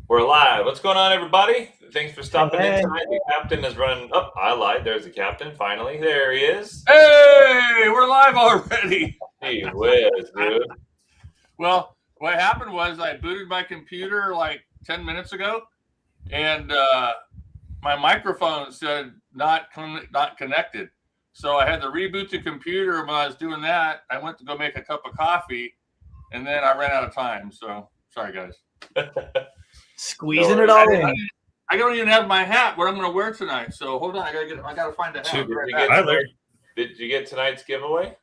We're live. What's going on, everybody? Thanks for stopping in Hey. tonight. The captain is running. Oh, I lied. There's the captain. Finally, there he is. Hey, we're live already. Gee whiz, dude. Well, what happened was I booted my computer like 10 minutes ago, and my microphone said not connected. So I had to reboot the computer. When I was doing that, I went to go make a cup of coffee, and then I ran out of time. So sorry, guys. Squeezing it all in. I don't even have my hat. What I'm going to wear tonight. So hold on, I gotta find a hat. Did you get tonight's giveaway?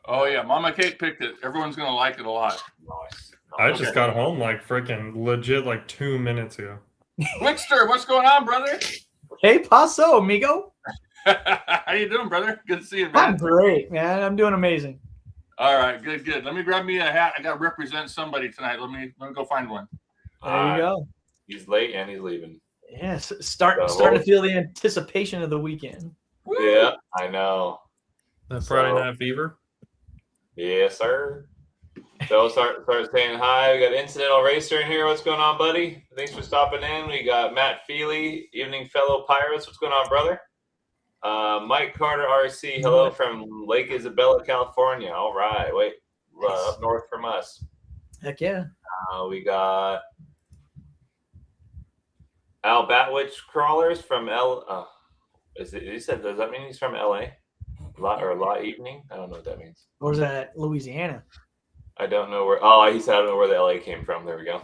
Oh yeah, Mama Kate picked it. Everyone's going to like it a lot. Nice. I just got home like freaking legit like 2 minutes ago. Wickster, what's going on, brother? Hey, paso, amigo. How you doing, brother? Good to see you, man. I'm great, man. I'm doing amazing. All right, good. Let me grab me a hat. I got to represent somebody tonight. Let me go find one. There you go. He's late and he's leaving. Yes, starting to feel the anticipation of the weekend. Yeah, I know. The Friday Night Fever. Yes, sir. So start saying hi. We got Incidental Racer in here. What's going on, buddy? Thanks for stopping in. We got Matt Feely, Evening Fellow Pirates. What's going on, brother? Mike Carter, RC. Hello from Lake Isabella, California. All right. Wait, up north from us. Heck yeah. We got Al Batwitch Crawlers from Does that mean he's from LA? La Evening? I don't know what that means. Or is that Louisiana? I don't know where. Oh, he said I don't know where the LA came from. There we go.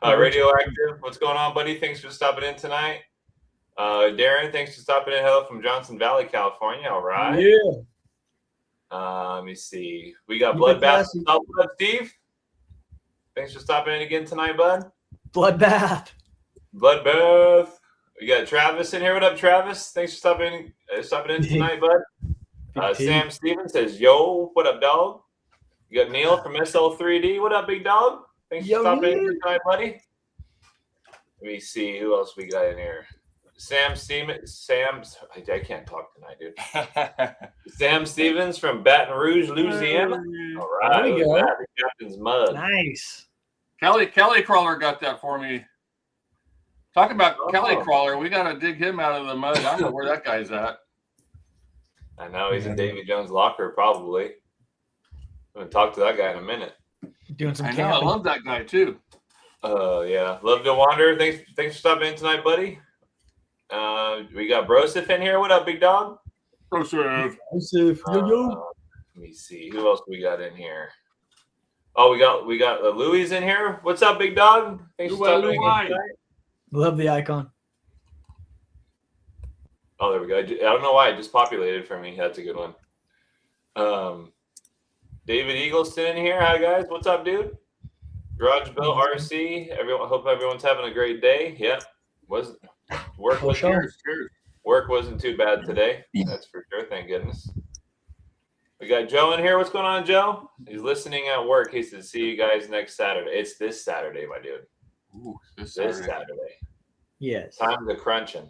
Radioactive. What's going on, buddy? Thanks for stopping in tonight. Darren, thanks for stopping in. Hello from Johnson Valley, California. All right. Yeah. Let me see. We got Bloodbath. Blood Steve. Thanks for stopping in again tonight, bud. Bloodbath. We got Travis in here. What up, Travis? Thanks for stopping in tonight, bud. Sam Stevens says, "Yo, what up, dog?" You got Neil from SL3D. What up, big dog? Thanks for stopping in tonight, buddy. Let me see who else we got in here. I can't talk tonight, dude. Sam Stevens from Baton Rouge, Louisiana. All right, there we go. The captain's mug. Nice. Kelly Crawler got that for me. Talk about Kelly Crawler. We got to dig him out of the mud. I don't know where that guy's at. I know he's in Davy Jones' locker, probably. I'm gonna talk to that guy in a minute. Doing some camping. I love that guy too. Yeah, love to wander. Thanks for stopping in tonight, buddy. We got Broseph in here. What up, big dog? Broseph. Let me see who else we got in here. Oh, we got Louis in here. What's up, big dog? Thanks for stopping in tonight. Love the icon. Oh, there we go. I don't know why it just populated for me. That's a good one. David Eagleston in here. Hi, guys. What's up, dude? Garage Bill RC. Hope everyone's having a great day. Yep. Work wasn't too bad today. That's for sure. Thank goodness. We got Joe in here. What's going on, Joe? He's listening at work. He says, "See you guys next Saturday." It's this Saturday, my dude. Ooh, this Saturday. Yes. Time to crunching.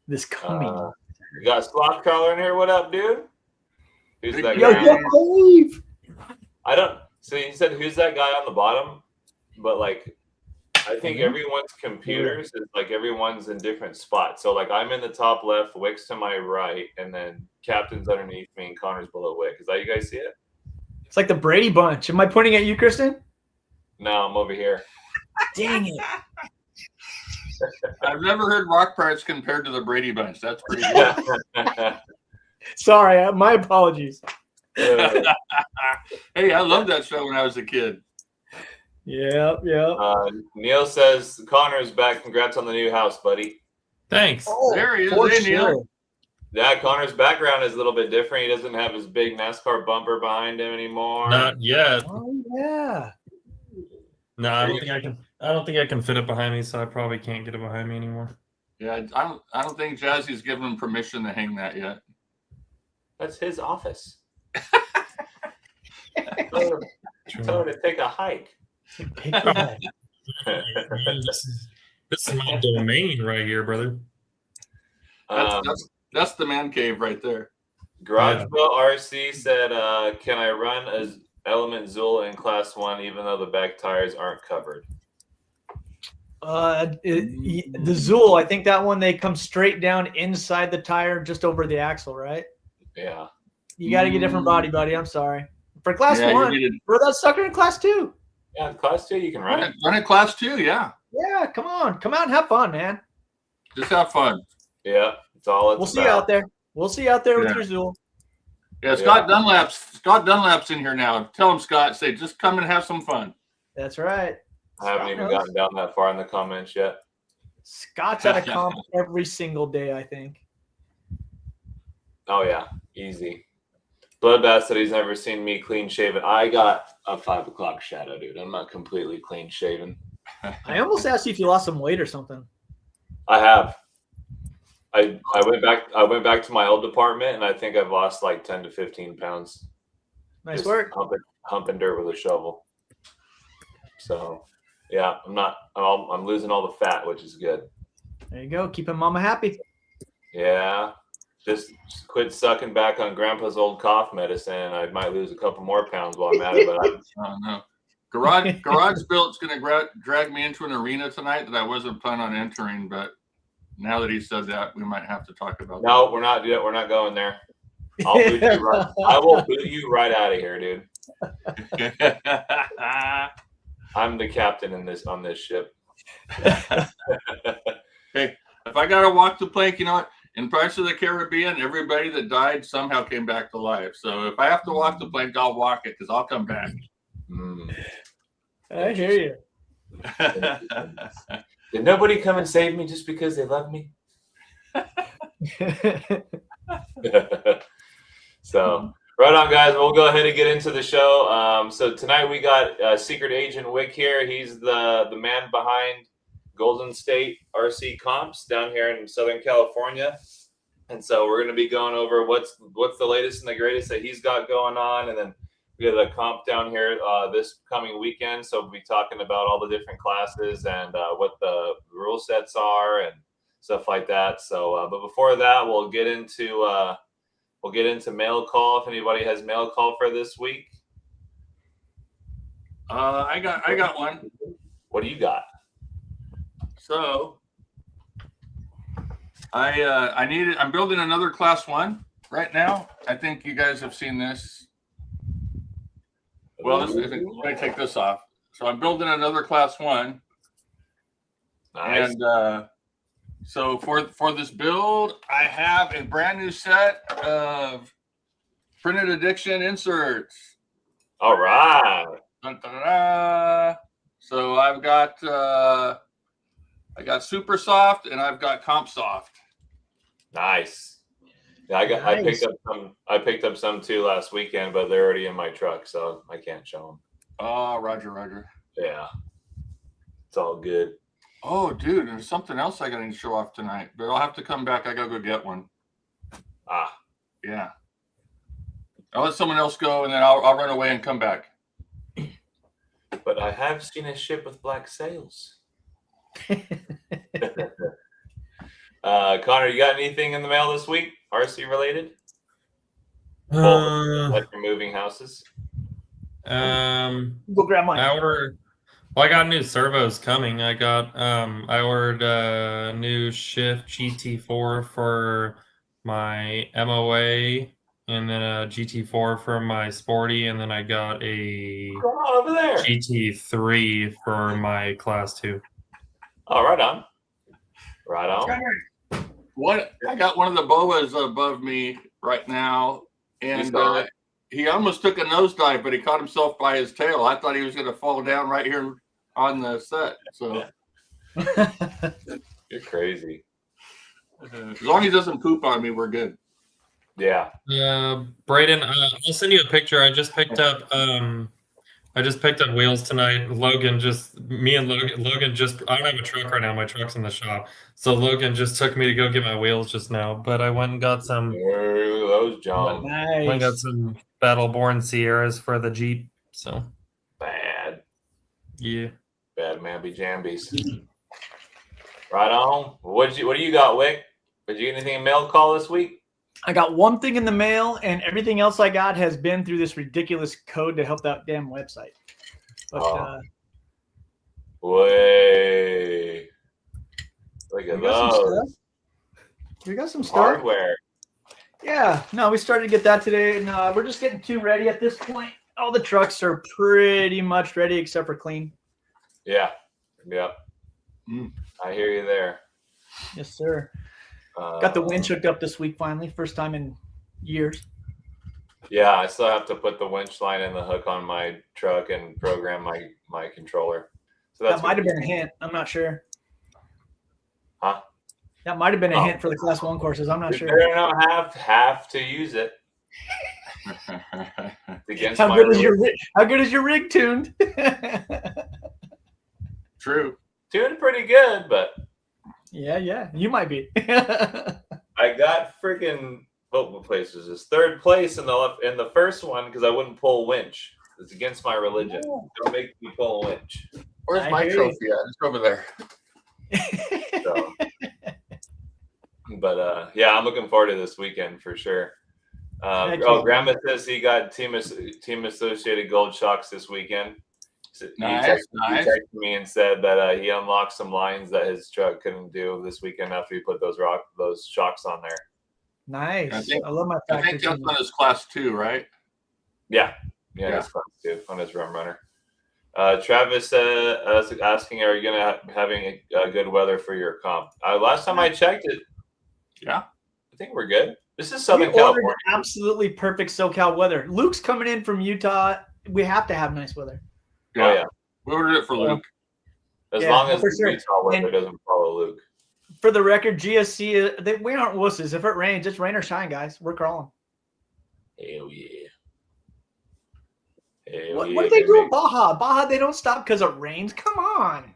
This coming. We got Sloth Crawler in here. What up, dude? Who's that Yo, guy? I don't. So you said who's that guy on the bottom? But like, I think everyone's computers is like everyone's in different spots. So like I'm in the top left, Wick's to my right, and then Captain's underneath me and Connor's below Wick. Is that you guys see it? It's like the Brady Bunch. Am I pointing at you, Kristen? No, I'm over here. Dang it. I've never heard Rock Parts compared to the Brady Bunch. That's pretty good. Sorry, my apologies. Hey, I loved that show when I was a kid. Yeah. Neil says Connor's back. Congrats on the new house, buddy. Thanks. Oh, there he is. Hey, Neil. Yeah, Connor's background is a little bit different. He doesn't have his big NASCAR bumper behind him anymore. Not yet. Oh yeah. No, I don't think I can fit it behind me, so I probably can't get it behind me anymore. Yeah, I don't think Jazzy's given him permission to hang that yet. That's his office. Tell her to take a hike. This is my domain right here, brother. That's the man cave right there. Garageville RC said, "Can I run as Element Zula in Class 1 even though the back tires aren't covered?" The Zool, I think that one, they come straight down inside the tire, just over the axle, right? Yeah. You got to get different body, buddy. I'm sorry. For class Yeah, 1, for that sucker in class 2. Yeah, class 2, you can run it. Run it class 2, yeah. Yeah, come on. Come out and have fun, man. Just have fun. Yeah, it's all it's We'll see you out there. We'll see you out there with your Zool. Yeah, Scott Dunlap's in here now. Tell him, Scott, say, just come and have some fun. That's right. I haven't even gotten down that far in the comments yet. Scott's at a comp every single day, I think. Oh, yeah. Easy. Bloodbath said he's never seen me clean shaven. I got a 5 o'clock shadow, dude. I'm not completely clean shaven. I almost asked you if you lost some weight or something. I have. I went back to my old department, and I think I've lost like 10 to 15 pounds. Nice work. Humping dirt with a shovel. So, yeah, I'm losing all the fat, which is good. There you go. Keeping mama happy. Yeah. Just quit sucking back on Grandpa's old cough medicine. I might lose a couple more pounds while I'm at it. But oh no, Garage Built's going to drag me into an arena tonight that I wasn't planning on entering. But now that he said that, we might have to talk about. No, that. We're not. We're not going there. I will boot you right out of here, dude. I'm the captain on this ship. Hey, if I got to walk the plank, you know what? In Pirates of the Caribbean, everybody that died somehow came back to life. So if I have to walk the plank, I'll walk it because I'll come back. I hear you. Did nobody come and save me just because they love me? So, right on, guys. We'll go ahead and get into the show. So tonight we got Secret Agent Wick here. He's the man behind Golden State RC Comps down here in Southern California. And so we're going to be going over what's the latest and the greatest that he's got going on. And then we have a comp down here this coming weekend. So we'll be talking about all the different classes and what the rule sets are and stuff like that. So, but before that, we'll get into mail call. If anybody has mail call for this week. I got one. What do you got? So I'm building another class 1 right now. I think you guys have seen this. Well, let me take this off. So I'm building another class 1. Nice. And so for this build, I have a brand new set of printed addiction inserts. All right. Dun, dun, dun, dun. So I've got I got Super Soft and I've got Comp Soft. Nice. Yeah, I picked up some too last weekend, but they're already in my truck, so I can't show them. Oh, Roger. Yeah, it's all good. Oh, dude, there's something else I got to show off tonight, but I'll have to come back. I gotta go get one. Yeah. I'll let someone else go, and then I'll run away and come back. But I have seen a ship with black sails. Connor, you got anything in the mail this week, RC related? Like you're moving houses. Go grab mine. I got new servos coming. I ordered a new Shift GT4 for my MOA, and then a GT4 for my Sporty, and then I got a over there GT3 for my Class 2. Oh, right on. I got one of the boas above me right now, and he almost took a nosedive, but he caught himself by his tail. I thought he was going to fall down right here on the set. So you're crazy. As long as he doesn't poop on me, we're good. Yeah. Brayden, I'll send you a picture. I just picked up wheels tonight. Logan just I don't have a truck right now. My truck's in the shop. So Logan just took me to go get my wheels just now. But I went and got some those John. Nice. I got some Battleborn Sierras for the Jeep. So bad. Yeah. Bad mamby jambies. Right on. What do you got, Wick? Did you get anything in mail call this week? I got one thing in the mail, and everything else I got has been through this ridiculous code to help that damn website. But Way. We got some stuff. We got some stuff. Hardware. Yeah, no, we started to get that today, and we're just getting too ready at this point. All the trucks are pretty much ready except for clean. Yeah. Yep. I hear you there. Yes, sir. Got the winch hooked up this week finally. First time in years. Yeah, I still have to put the winch line and the hook on my truck and program my controller. So That might have been a hint. I'm not sure. Huh? That might have been a hint for the Class 1 courses. I'm not sure. You don't have to use it. Against How good is your rig tuned? True. Doing pretty good, but yeah, you might be. I got freaking what place is this? Third place in the first one because I wouldn't pull winch. It's against my religion. Don't make me pull a winch. Where's my trophy at? It's over there. So, but yeah, I'm looking forward to this weekend for sure. Grandma says he got team associated gold shocks this weekend. Nice. He texted me and said that he unlocked some lines that his truck couldn't do this weekend after he put those shocks on there. Nice. I love my I think that's on his Class 2, right? Yeah, his Class 2 on his Rum Runner. Travis asking, are you gonna having a good weather for your comp? Last time I checked it, yeah, I think we're good. This is Southern California. Absolutely perfect SoCal weather. Luke's coming in from Utah. We have to have nice weather. Yeah. Oh, yeah. We ordered it for Luke. As long as the Utah weather doesn't follow Luke. For the record, GSC, we aren't wusses. If it rains, it's rain or shine, guys. We're crawling. Hell yeah. What do they do in Baja? Baja, they don't stop because it rains. Come on.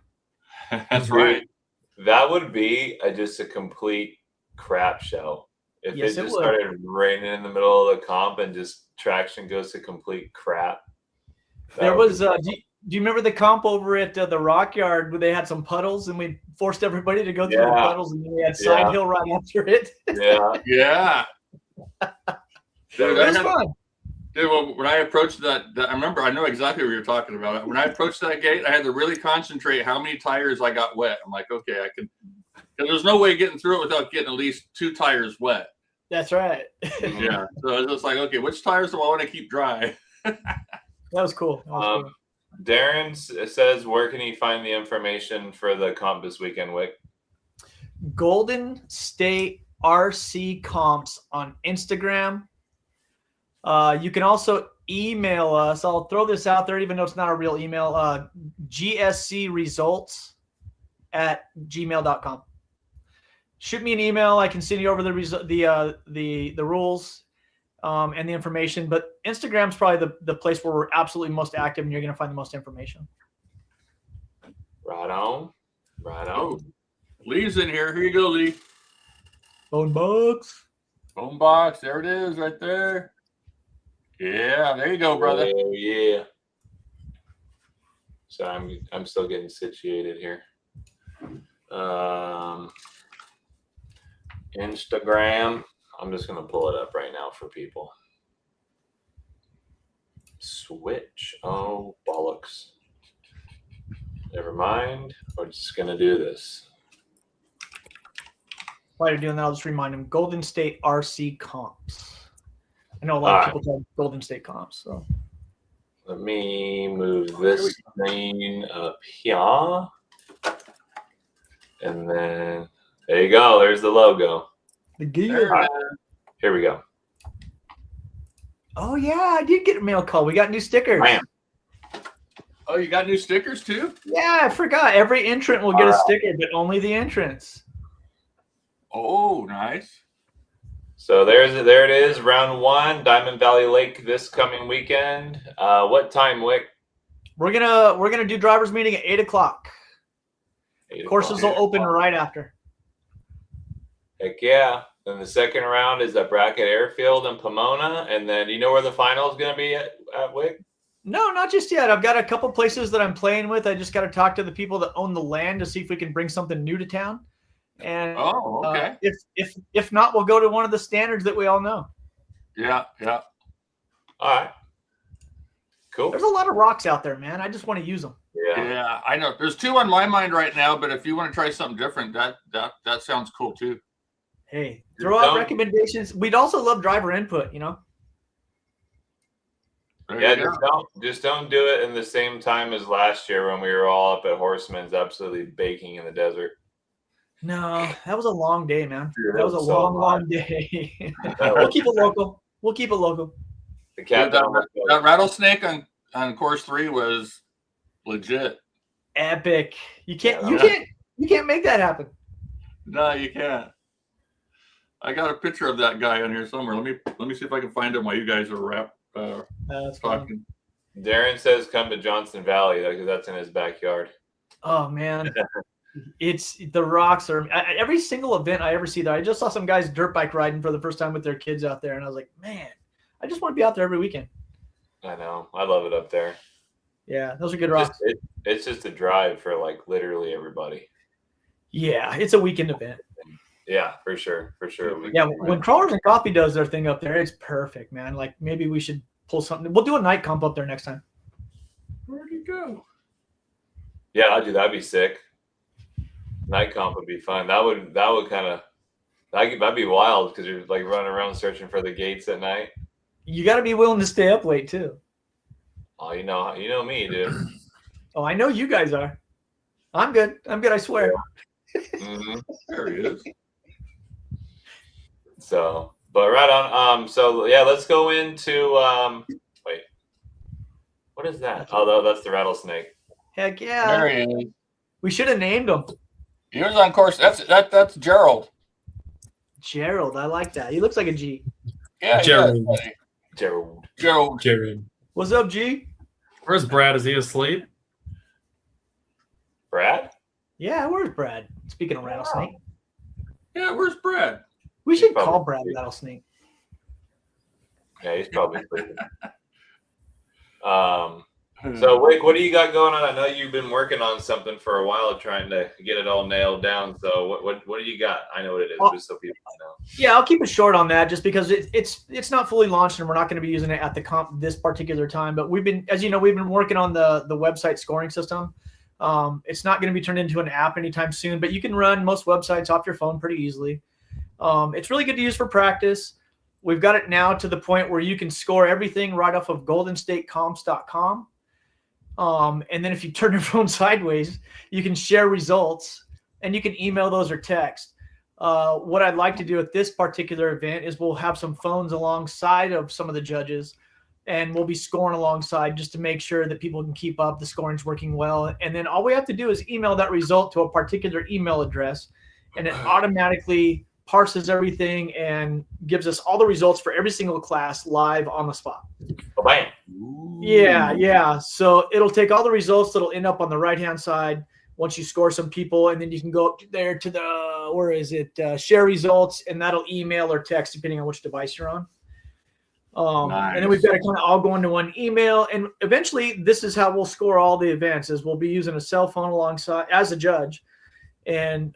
That's right. That would be just a complete crap show. If it just started raining in the middle of the comp and just traction goes to complete crap. There was, do you remember the comp over at the Rock Yard where they had some puddles and we forced everybody to go through the puddles and then we had side hill right after it? Yeah. Dude, it was fun. Dude, well, when I approached that, I know exactly what you're talking about. When I approached that gate, I had to really concentrate how many tires I got wet. I'm like, okay, I can. There's no way getting through it without getting at least 2 tires wet. That's right. Yeah. So I was just like, okay, which tires do I want to keep dry? That was cool. Cool. Darren says, where can he find the information for the comp this weekend, Wick? Golden State RC Comps on Instagram. You can also email us. I'll throw this out there, even though it's not a real email. gscresults@gmail.com. Shoot me an email. I can send you over the rules and the information. But Instagram's probably the place where we're absolutely most active, and you're going to find the most information. Right on. Oh, Lee's in here. Here you go, Lee. Bone box. Bone box. There it is, right there. Yeah, there you go, brother. Oh, yeah. So I'm still getting situated here. Instagram. I'm just gonna pull it up right now for people. Switch. Oh, bollocks. Never mind. We're just gonna do this. While you're doing that, I'll just remind them. Golden State RC Comps. I know a lot of people call Golden State Comps. So let me move this screen up here. And then there you go. There's the logo. The gear. Right, here we go. Oh, yeah. I did get a mail call. We got new stickers. Bam. Oh, you got new stickers too? Yeah, I forgot. Every entrant will get a sticker, but only the entrants. Oh, nice. So there it is, round 1, Diamond Valley Lake this coming weekend. What time, Wick? We're gonna do drivers meeting at 8 o'clock. Courses will open right after. Heck yeah! Then the second round is at Brackett Airfield in Pomona, and then you know where the final is gonna be at Wick? No, not just yet. I've got a couple places that I'm playing with. I just got to talk to the people that own the land to see if we can bring something new to town. And okay. If not, we'll go to one of the standards that we all know. Yeah. All right. Cool. There's a lot of rocks out there, man. I just want to use them. Yeah, I know. There's 2 on my mind right now, but if you want to try something different, that sounds cool too. Hey, throw out recommendations. We'd also love driver input, you know? There just don't do it in the same time as last year when we were all up at Horseman's absolutely baking in the desert. No, that was a long day, man. Dude, that was a so long day. We'll keep it local. The captain that rattlesnake on course 3 was legit. Epic. You can't make that happen. No, you can't. I got a picture of that guy on here somewhere. Let me see if I can find him while you guys are That's talking. Darren says come to Johnson Valley because that's in his backyard. Oh man, it's the rocks are every single event I ever see there. I just saw some guys dirt bike riding for the first time with their kids out there, and I was like, man, I just want to be out there every weekend. I know, I love it up there. Yeah, those are good rocks. It's just a drive for like literally everybody. Yeah, it's a weekend event. Yeah, for sure. Yeah, when Crawlers and Coffee does their thing up there, it's perfect, man. Like maybe we should pull something. We'll do a night comp up there next time. Where'd he go? Yeah, I'll do that'd be sick. Night comp would be fun. That would kind of that'd be wild because you're like running around searching for the gates at night. You got to be willing to stay up late too. Oh, you know me, dude. Oh, I know you guys are. I'm good. I swear. Mm-hmm. There he is. So, but right on. So yeah, let's go into wait. What is that? Oh, that's the rattlesnake. Heck yeah. There he is. We should have named him. He was on course. That's Gerald. Gerald, I like that. He looks like a G. Yeah, Gerald. What's up, G? Where's Brad? Is he asleep? Brad? Yeah, where's Brad? Speaking of rattlesnake. Yeah, where's Brad? We should call Brad rattlesnake. Yeah, he's probably sleeping. So, Wick, what do you got going on? I know you've been working on something for a while, trying to get it all nailed down. So, what do you got? I know what it is, just so people know. Yeah, I'll keep it short on that, just because it's not fully launched, and we're not going to be using it at the comp this particular time. But we've been, as you know, we've been working on the website scoring system. It's not going to be turned into an app anytime soon, but you can run most websites off your phone pretty easily. It's really good to use for practice. We've got it now to the point where you can score everything right off of goldenstatecomps.com. And then if you turn your phone sideways, you can share results and you can email those or text. What I'd like to do at this particular event is we'll have some phones alongside of some of the judges, and we'll be scoring alongside just to make sure that people can keep up, the scoring's working well. And then all we have to do is email that result to a particular email address, and it automatically parses everything and gives us all the results for every single class live on the spot. Oh, bam. Yeah. So it'll take all the results that'll end up on the right-hand side once you score some people, and then you can go up there to the, share results, and that'll email or text depending on which device you're on. Nice. And then we've got to kind of all go into one email, and eventually this is how we'll score all the events, is we'll be using a cell phone alongside as a judge, and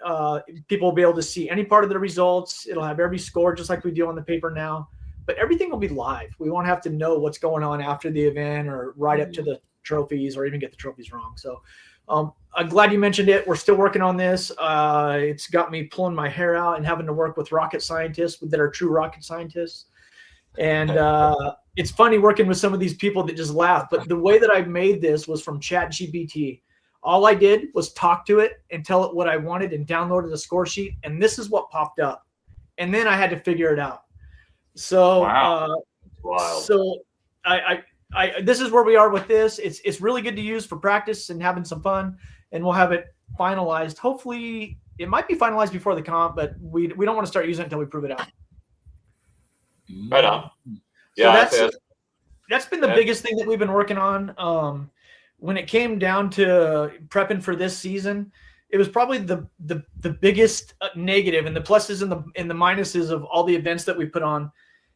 people will be able to see any part of the results. It'll have every score just like we do on the paper now, but everything will be live. We won't have to know what's going on after the event or right up to the trophies or even get the trophies wrong. So I'm glad you mentioned it. We're still working on this. It's got me pulling my hair out and having to work with rocket scientists that are true rocket scientists. And it's funny working with some of these people that just laugh. But the way that I made this was from ChatGPT. All I did was talk to it and tell it what I wanted and downloaded a score sheet. And this is what popped up. And then I had to figure it out. So, wow. So I this is where we are with this. It's really good to use for practice and having some fun. And we'll have it finalized. Hopefully, it might be finalized before the comp, but we don't want to start using it until we prove it out. Right on. Yeah, so that's been the biggest thing that we've been working on. When it came down to prepping for this season, it was probably the biggest negative, and the pluses and the minuses of all the events that we put on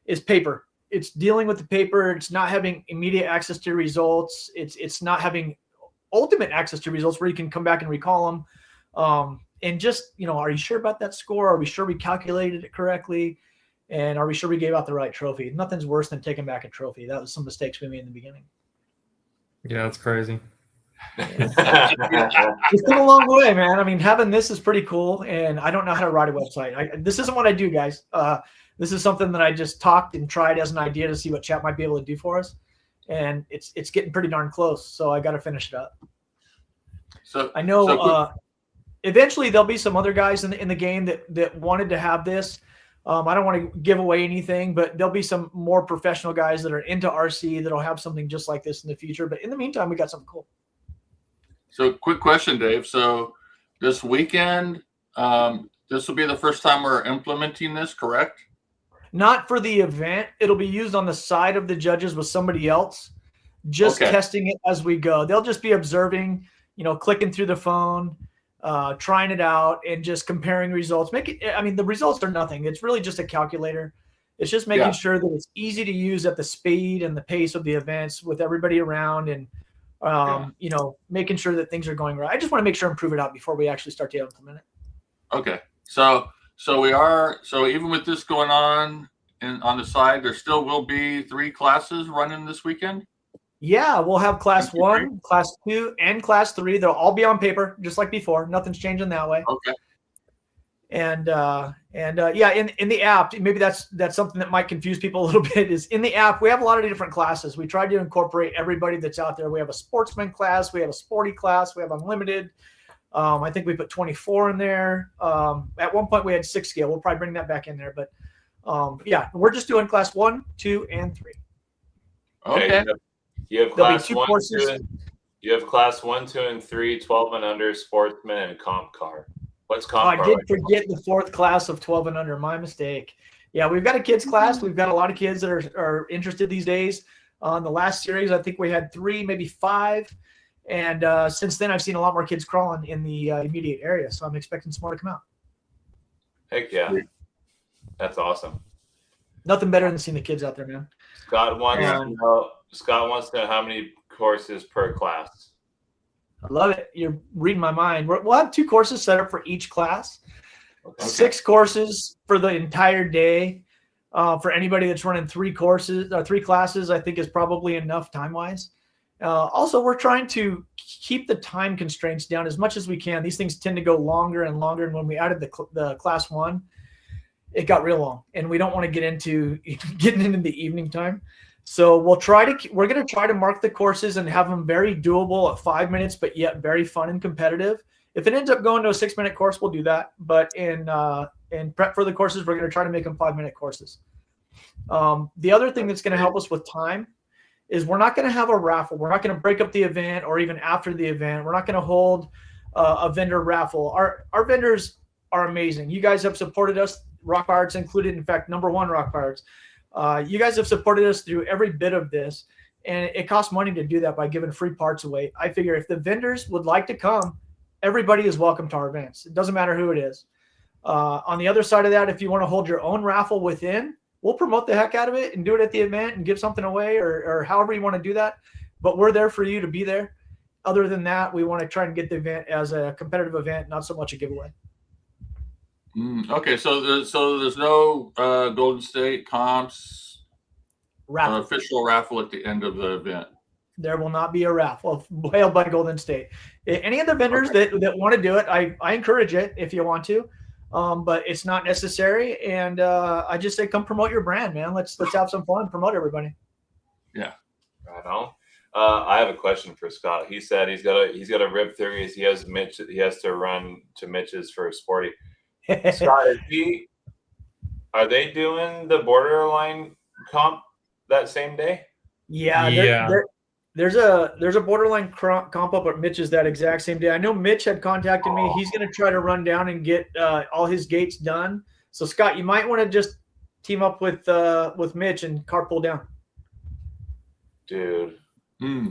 is paper. It's dealing with the paper. It's not having immediate access to results. It's not having ultimate access to results where you can come back and recall them. And just, are you sure about that score? Are we sure we calculated it correctly? And are we sure we gave out the right trophy? Nothing's worse than taking back a trophy. That was some mistakes we made in the beginning. Yeah, that's crazy. It's come a long way, man. I mean, having this is pretty cool, and I don't know how to write a website. This isn't what I do, guys. This is something that I just talked and tried as an idea to see what chat might be able to do for us, and it's getting pretty darn close. So I got to finish it up. So I know eventually there'll be some other guys in the game that wanted to have this. I don't want to give away anything, but there'll be some more professional guys that are into RC that'll have something just like this in the future. But in the meantime, we got something cool. So quick question, Dave. So this weekend, this will be the first time we're implementing this, correct? Not for the event. It'll be used on the side of the judges with somebody else, just testing it as we go. They'll just be observing, clicking through the phone, trying it out, and just comparing results. The results are nothing. It's really just a calculator. It's just making sure that it's easy to use at the speed and the pace of the events with everybody around, and making sure that things are going right. I just want to make sure and prove it out before we actually start to implement it. Okay. So even with this going on on the side, there still will be 3 classes running this weekend? Yeah, we'll have class 1, class 2, and class 3. They'll all be on paper, just like before. Nothing's changing that way. Okay. And in the app, maybe that's something that might confuse people a little bit, is in the app, we have a lot of different classes. We tried to incorporate everybody that's out there. We have a sportsman class, we have a sporty class, we have unlimited. I think we put 24 in there. At one point we had 6 scale. We'll probably bring that back in there, but we're just doing class 1, 2, and 3. Okay. You have class 1, 2, you have class 1, 2, and 3, 12 and under, sportsman, and comp car. What's comp car? I did forget the 4th class of 12 and under. My mistake. Yeah, we've got a kids class. We've got a lot of kids that are interested these days. On the last series, I think we had 3, maybe 5. And since then, I've seen a lot more kids crawling in the immediate area. So I'm expecting some more to come out. Heck yeah. That's awesome. Nothing better than seeing the kids out there, man. Scott wants to know how many courses per class. I love it. You're reading my mind. We'll have 2 courses set up for each class. Okay. 6 courses for the entire day. For anybody that's running 3 classes, I think is probably enough time-wise. Also, we're trying to keep the time constraints down as much as we can. These things tend to go longer and longer. And when we added the class 1, it got real long, and we don't want to get into getting into the evening time. So we're going to try to mark the courses and have them very doable at 5 minutes, but yet very fun and competitive. If it ends up going to a 6-minute course, we'll do that. But in prep for the courses, we're going to try to make them 5-minute courses. The other thing that's going to help us with time is we're not going to have a raffle. We're not going to break up the event, or even after the event. We're not going to hold a vendor raffle. Our vendors are amazing. You guys have supported us, Rock Pirates included. In fact, #1 Rock Pirates. You guys have supported us through every bit of this, and it costs money to do that by giving free parts away. I figure if the vendors would like to come, everybody is welcome to our events. It doesn't matter who it is. On the other side of that, if you want to hold your own raffle within, we'll promote the heck out of it and do it at the event and give something away, or however you want to do that. But we're there for you to be there. Other than that, we want to try and get the event as a competitive event, not so much a giveaway. Okay, so there's no Golden State comps official raffle at the end of the event. There will not be a raffle held by Golden State. Any other vendors that want to do it, I encourage it if you want to, but it's not necessary. And I just say, come promote your brand, man. Let's have some fun, promote everybody. Yeah, right on. I have a question for Scott. He said he's got a rib theory. He has to run to Mitch's for a sporty. Scott, are they doing the borderline comp that same day? Yeah. There's a borderline comp up at Mitch's that exact same day. I know Mitch had contacted me. He's going to try to run down and get all his gates done. So Scott, you might want to just team up with Mitch and carpool down. Dude.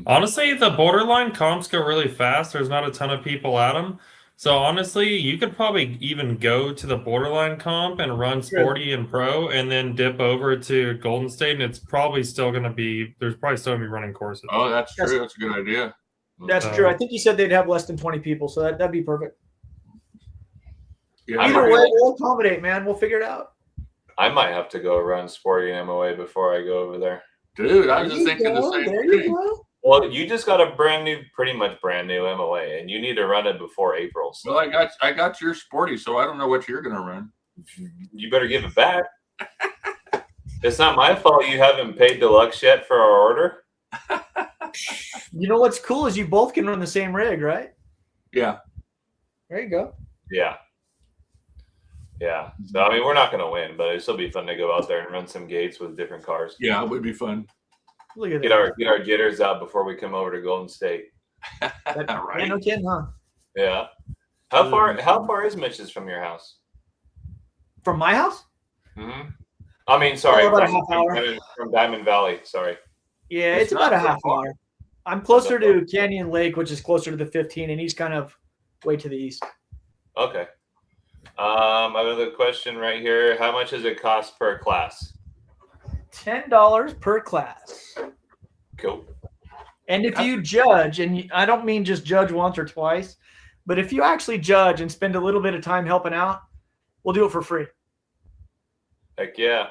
Honestly, the borderline comps go really fast. There's not a ton of people at them. So honestly, you could probably even go to the borderline comp and run sporty and pro, and then dip over to Golden State, and it's probably still going to be running courses. Oh, that's true. That's a good idea. That's true. I think he said they'd have less than 20 people, so that'd be perfect. Yeah, either way, we'll accommodate, man. We'll figure it out. I might have to go run sporty and MOA before I go over there. Dude, I was just thinking the same thing. Well, you just got a pretty much brand new MOA, and you need to run it before April. So Well, I got your sporty, so I don't know what you're gonna run. you better give it back. It's not my fault you haven't paid deluxe yet for our order. You know what's cool is you both can run the same rig, right? Yeah. There you go. Yeah. Yeah. So I mean, we're not going to win, but it'll still be fun to go out there and run some gates with different cars. Yeah, it would be fun. Look at Get our jitters out before we come over to Golden State. that. Right. Yeah, no kidding, huh? Yeah. How far is Mitch's from your house? From my house? Mm-hmm. I mean, sorry, about a half hour. from Diamond Valley. Sorry. Yeah, It's it's about not a that half far. hour. I'm closer to Canyon Lake, which is closer to the 15, and he's kind of way to the east. Okay. I have another question right here. How much does it cost per class? $10 per class. Cool. And if you judge, and I don't mean just judge once or twice, but if you actually judge and spend a little bit of time helping out, we'll do it for free. Heck yeah.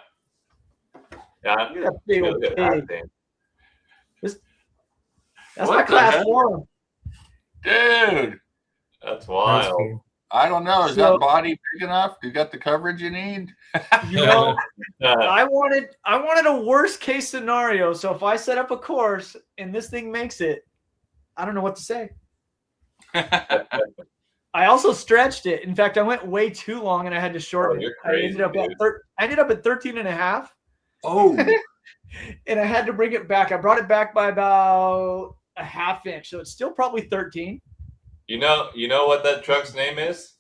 Yeah. Look at that big old Look at that pig. thing. That's What my the class heck? 4. That's Dude, That's wild. cool. I don't know. Is So- that body big enough? You got the coverage you need? You know, I wanted a worst case scenario. So if I set up a course and this thing makes it, I don't know what to say. I also stretched it. In fact, I went way too long and I had to shorten you're it. crazy, I ended up at 13 and a half, Oh, and I had to bring it back. I brought it back by about a half inch. So it's still probably 13. You know what that truck's name is?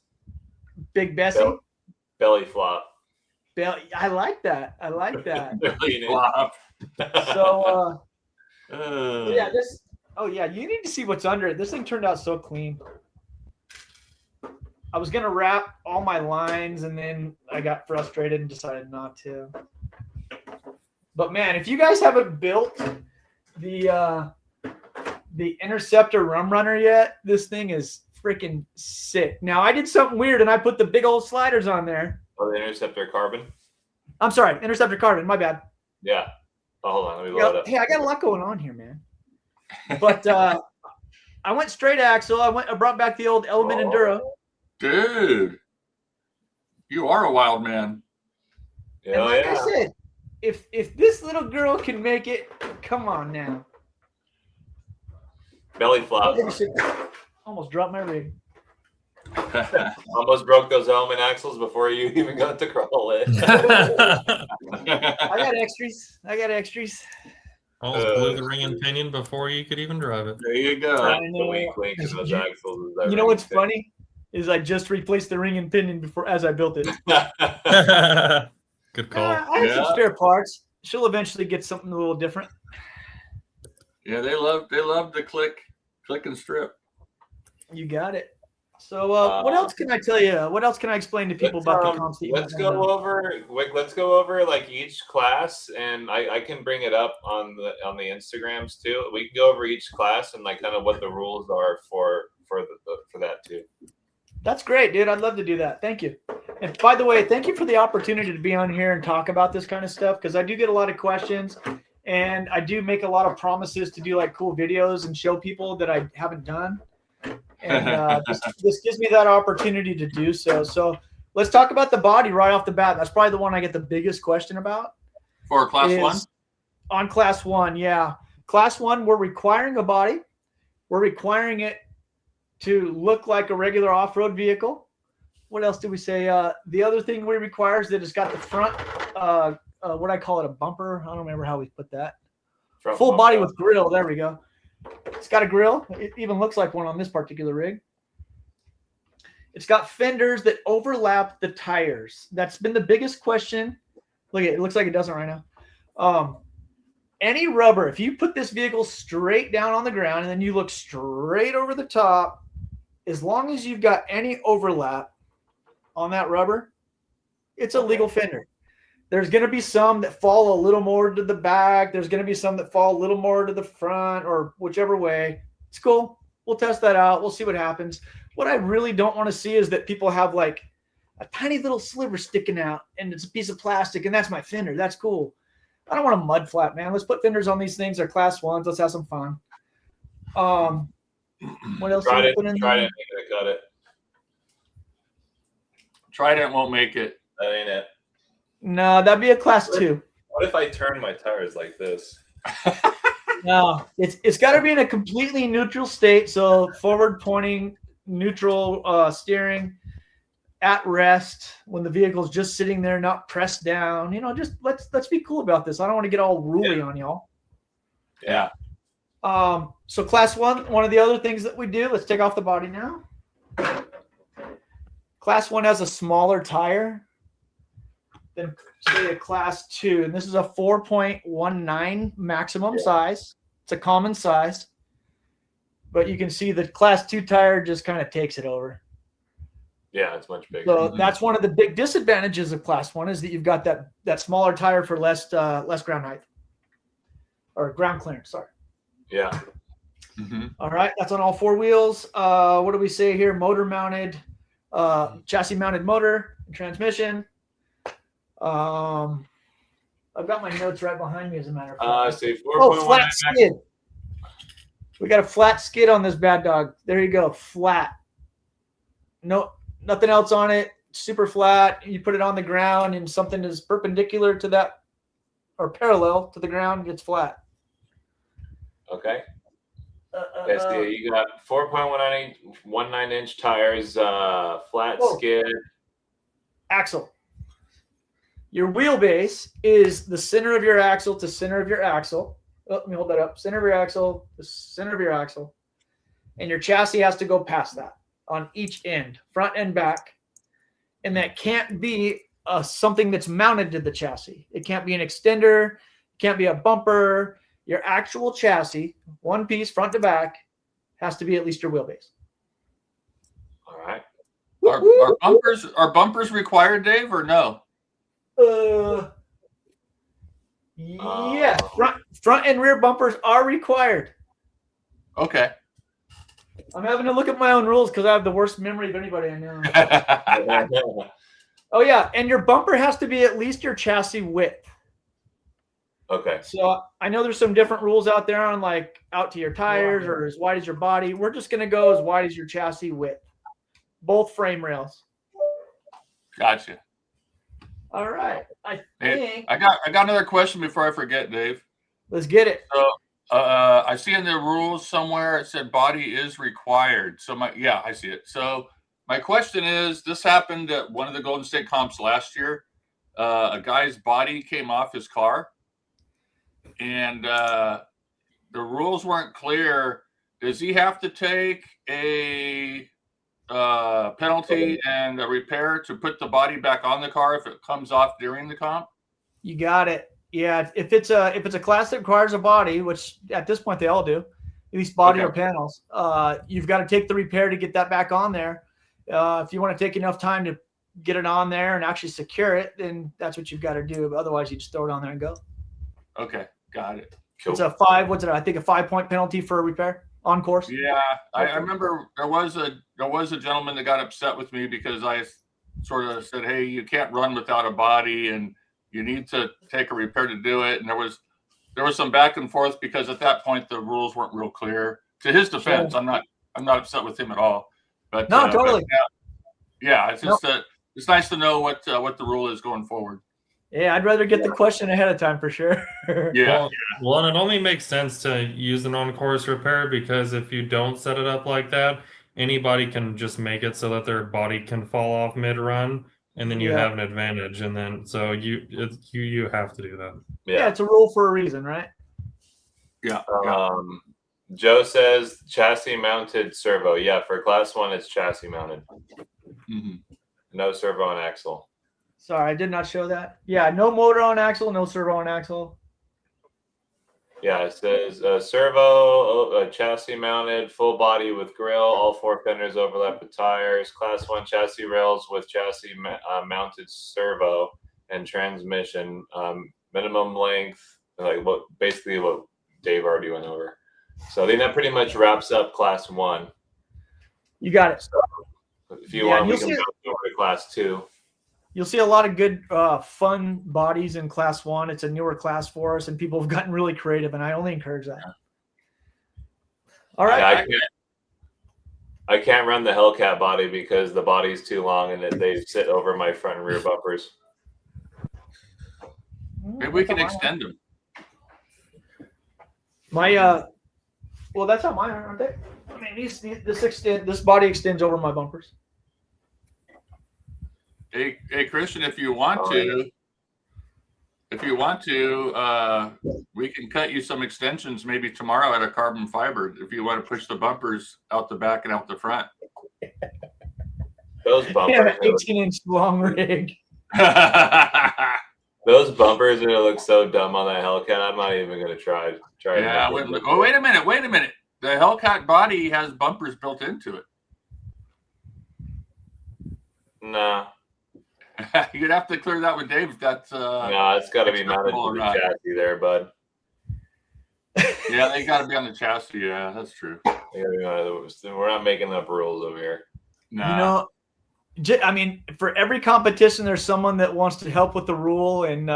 Big Bessie. Belly flop. I like that. I like that. Really neat. flop. So Uh, yeah, you need to see what's under it. This thing turned out so clean. I was gonna wrap all my lines, and then I got frustrated and decided not to. But man, if you guys haven't built the Interceptor Rum Runner yet, this thing is freaking sick. Now I did something weird, and I put the big old sliders on there. Oh, the Interceptor Carbon? I'm sorry, Interceptor Carbon. My bad. Yeah. Oh, hold on. Let me load it up. Hey, I got a lot going on here, man. But I went straight axle. I brought back the old Element Enduro. Dude, you are a wild man. And Yeah, like yeah. I said, if this little girl can make it, come on now. Belly flop. Almost dropped my rig. Almost broke those element axles before you even got to crawl it. I got extras. Almost blew the ring and pinion before you could even drive it. There you go. I The know. wink wink in those axles. Is that You know what's ring funny is I just replaced the ring and pinion as I built it. Good call. I have some spare parts. She'll eventually get something a little different. Yeah, they love to click and strip. You got it. So what else can I tell you? What else can I explain to people about the comps? Let's go over like each class, and I can bring it up on the Instagrams too. We can go over each class and like kind of what the rules are for that too. That's great, dude. I'd love to do that. Thank you. And by the way, thank you for the opportunity to be on here and talk about this kind of stuff, because I do get a lot of questions, and I do make a lot of promises to do like cool videos and show people that I haven't done. And this gives me that opportunity to do so. So let's talk about the body right off the bat. That's probably the one I get the biggest question about. For class one? On class 1, yeah. Class 1, we're requiring a body. We're requiring it to look like a regular off-road vehicle. What else did we say? The other thing we require is that it's got the front, what I call it, a bumper. I don't remember how we put that. Front Full bumper. body with grill. There we go. It's got a grill. It even looks like one on this particular rig. It's got fenders that overlap the tires. That's been the biggest question. Look at it. It looks like it doesn't right now. Any rubber, if you put this vehicle straight down on the ground and then you look straight over the top, as long as you've got any overlap on that rubber, it's a legal fender. There's going to be some that fall a little more to the back. There's going to be some that fall a little more to the front, or whichever way. It's cool. We'll test that out. We'll see what happens. What I really don't want to see is that people have like a tiny little sliver sticking out and it's a piece of plastic and that's my fender. That's cool. I don't want a mud flap, man. Let's put fenders on these things. They're class 1s. Let's have some fun. What else? Did we put in there? Trident ain't gonna cut it. Trident won't make it. That ain't it. No, that'd be a class 2. What if I turn my tires like this? No, it's got to be in a completely neutral state. So forward pointing, neutral steering, at rest when the vehicle's just sitting there, not pressed down. You know, just let's be cool about this. I don't want to get all ruly on y'all. Yeah. So class 1, one of the other things that we do. Let's take off the body now. Class 1 has a smaller tire than say a class 2, and this is a 4.19 maximum size. It's a common size, but you can see the class 2 tire just kind of takes it over. Yeah, it's much bigger. So that's one of the big disadvantages of class 1 is that you've got that smaller tire for less ground height or ground clearance. Sorry. Yeah. All right, that's on all 4 wheels. What do we say here? Motor mounted, chassis mounted motor and transmission. I've got my notes right behind me, as a matter of fact. Say 4.1. Oh, flat skid. We got a flat skid on this bad dog. There you go, flat. No, nothing else on it. Super flat. You put it on the ground, and something is perpendicular to that or parallel to the ground, it's flat. Okay. Okay, so you got 4.19 inch tires, flat skid. Axle. Your wheelbase is the center of your axle to center of your axle. Oh, let me hold that up. Center of your axle to center of your axle. And your chassis has to go past that on each end, front and back. And that can't be something that's mounted to the chassis. It can't be an extender. It can't be a bumper. Your actual chassis, one piece, front to back, has to be at least your wheelbase. All right. Are bumpers required, Dave, or no? Yeah, front and rear bumpers are required. Okay. I'm having to look at my own rules because I have the worst memory of anybody I know. Oh yeah, and your bumper has to be at least your chassis width. Okay. So I know there's some different rules out there on like out to your tires or as wide as your body. We're just gonna go as wide as your chassis width. Both frame rails. Gotcha. All right. I got another question before I forget, Dave. Let's get it. So I see in the rules somewhere it said body is required. So I see it. So my question is, this happened at one of the Golden State comps last year. A guy's body came off his car, and the rules weren't clear. Does he have to take a penalty and a repair to put the body back on the car if it comes off during the comp? You got it. Yeah, if it's a class that requires a body, which at this point they all do, at least body or panels, you've got to take the repair to get that back on there. If you want to take enough time to get it on there and actually secure it, then that's what you've got to do. But otherwise, you just throw it on there and go. Okay, got it. Cool. It's a 5-point penalty for a repair on course. Yeah, I remember there was a gentleman that got upset with me because I sort of said, "Hey, you can't run without a body, and you need to take a repair to do it." And there was some back and forth because at that point the rules weren't real clear. To his defense, I'm not upset with him at all. But no, totally. Yeah, it's just it's nice to know what the rule is going forward. Yeah, I'd rather get the question ahead of time for sure. Yeah. Well, and it only makes sense to use an on-course repair because if you don't set it up like that, anybody can just make it so that their body can fall off mid-run, and then you have an advantage. And then so you have to do that. Yeah, it's a rule for a reason, right? Yeah. Joe says chassis mounted servo. Yeah, for class 1, it's chassis mounted. Mm-hmm. No servo on axle. Sorry, I did not show that. Yeah, no motor on axle, no servo on axle. Yeah, it says servo, chassis mounted, full body with grill. All 4 fenders overlap with tires. Class 1 chassis rails with chassis mounted servo and transmission. Minimum length, like what Dave already went over. So I think that pretty much wraps up class 1. You got it. So if you want, we can jump over to class 2. You'll see a lot of good, fun bodies in class 1. It's a newer class for us, and people have gotten really creative, and I only encourage that. All right. Yeah, I can't run the Hellcat body because the body's too long and they sit over my front and rear bumpers. Maybe we can extend them. Well, that's how mine are, aren't they? I mean, this body extends over my bumpers. Hey, Christian, if you want to, we can cut you some extensions maybe tomorrow out of carbon fiber if you want to push the bumpers out the back and out the front. Those bumpers. Yeah, 18-inch long rig. Those bumpers are gonna look so dumb on that Hellcat. I'm not even gonna try. Yeah. Oh, wait a minute. The Hellcat body has bumpers built into it. Nah. You'd have to clear that with Dave. That's no, it's got to be mounted to the chassis there, bud. Yeah, they got to be on the chassis. Yeah, that's true. We're not making up rules over here. Nah. You know, I mean, for every competition, there's someone that wants to help with the rule and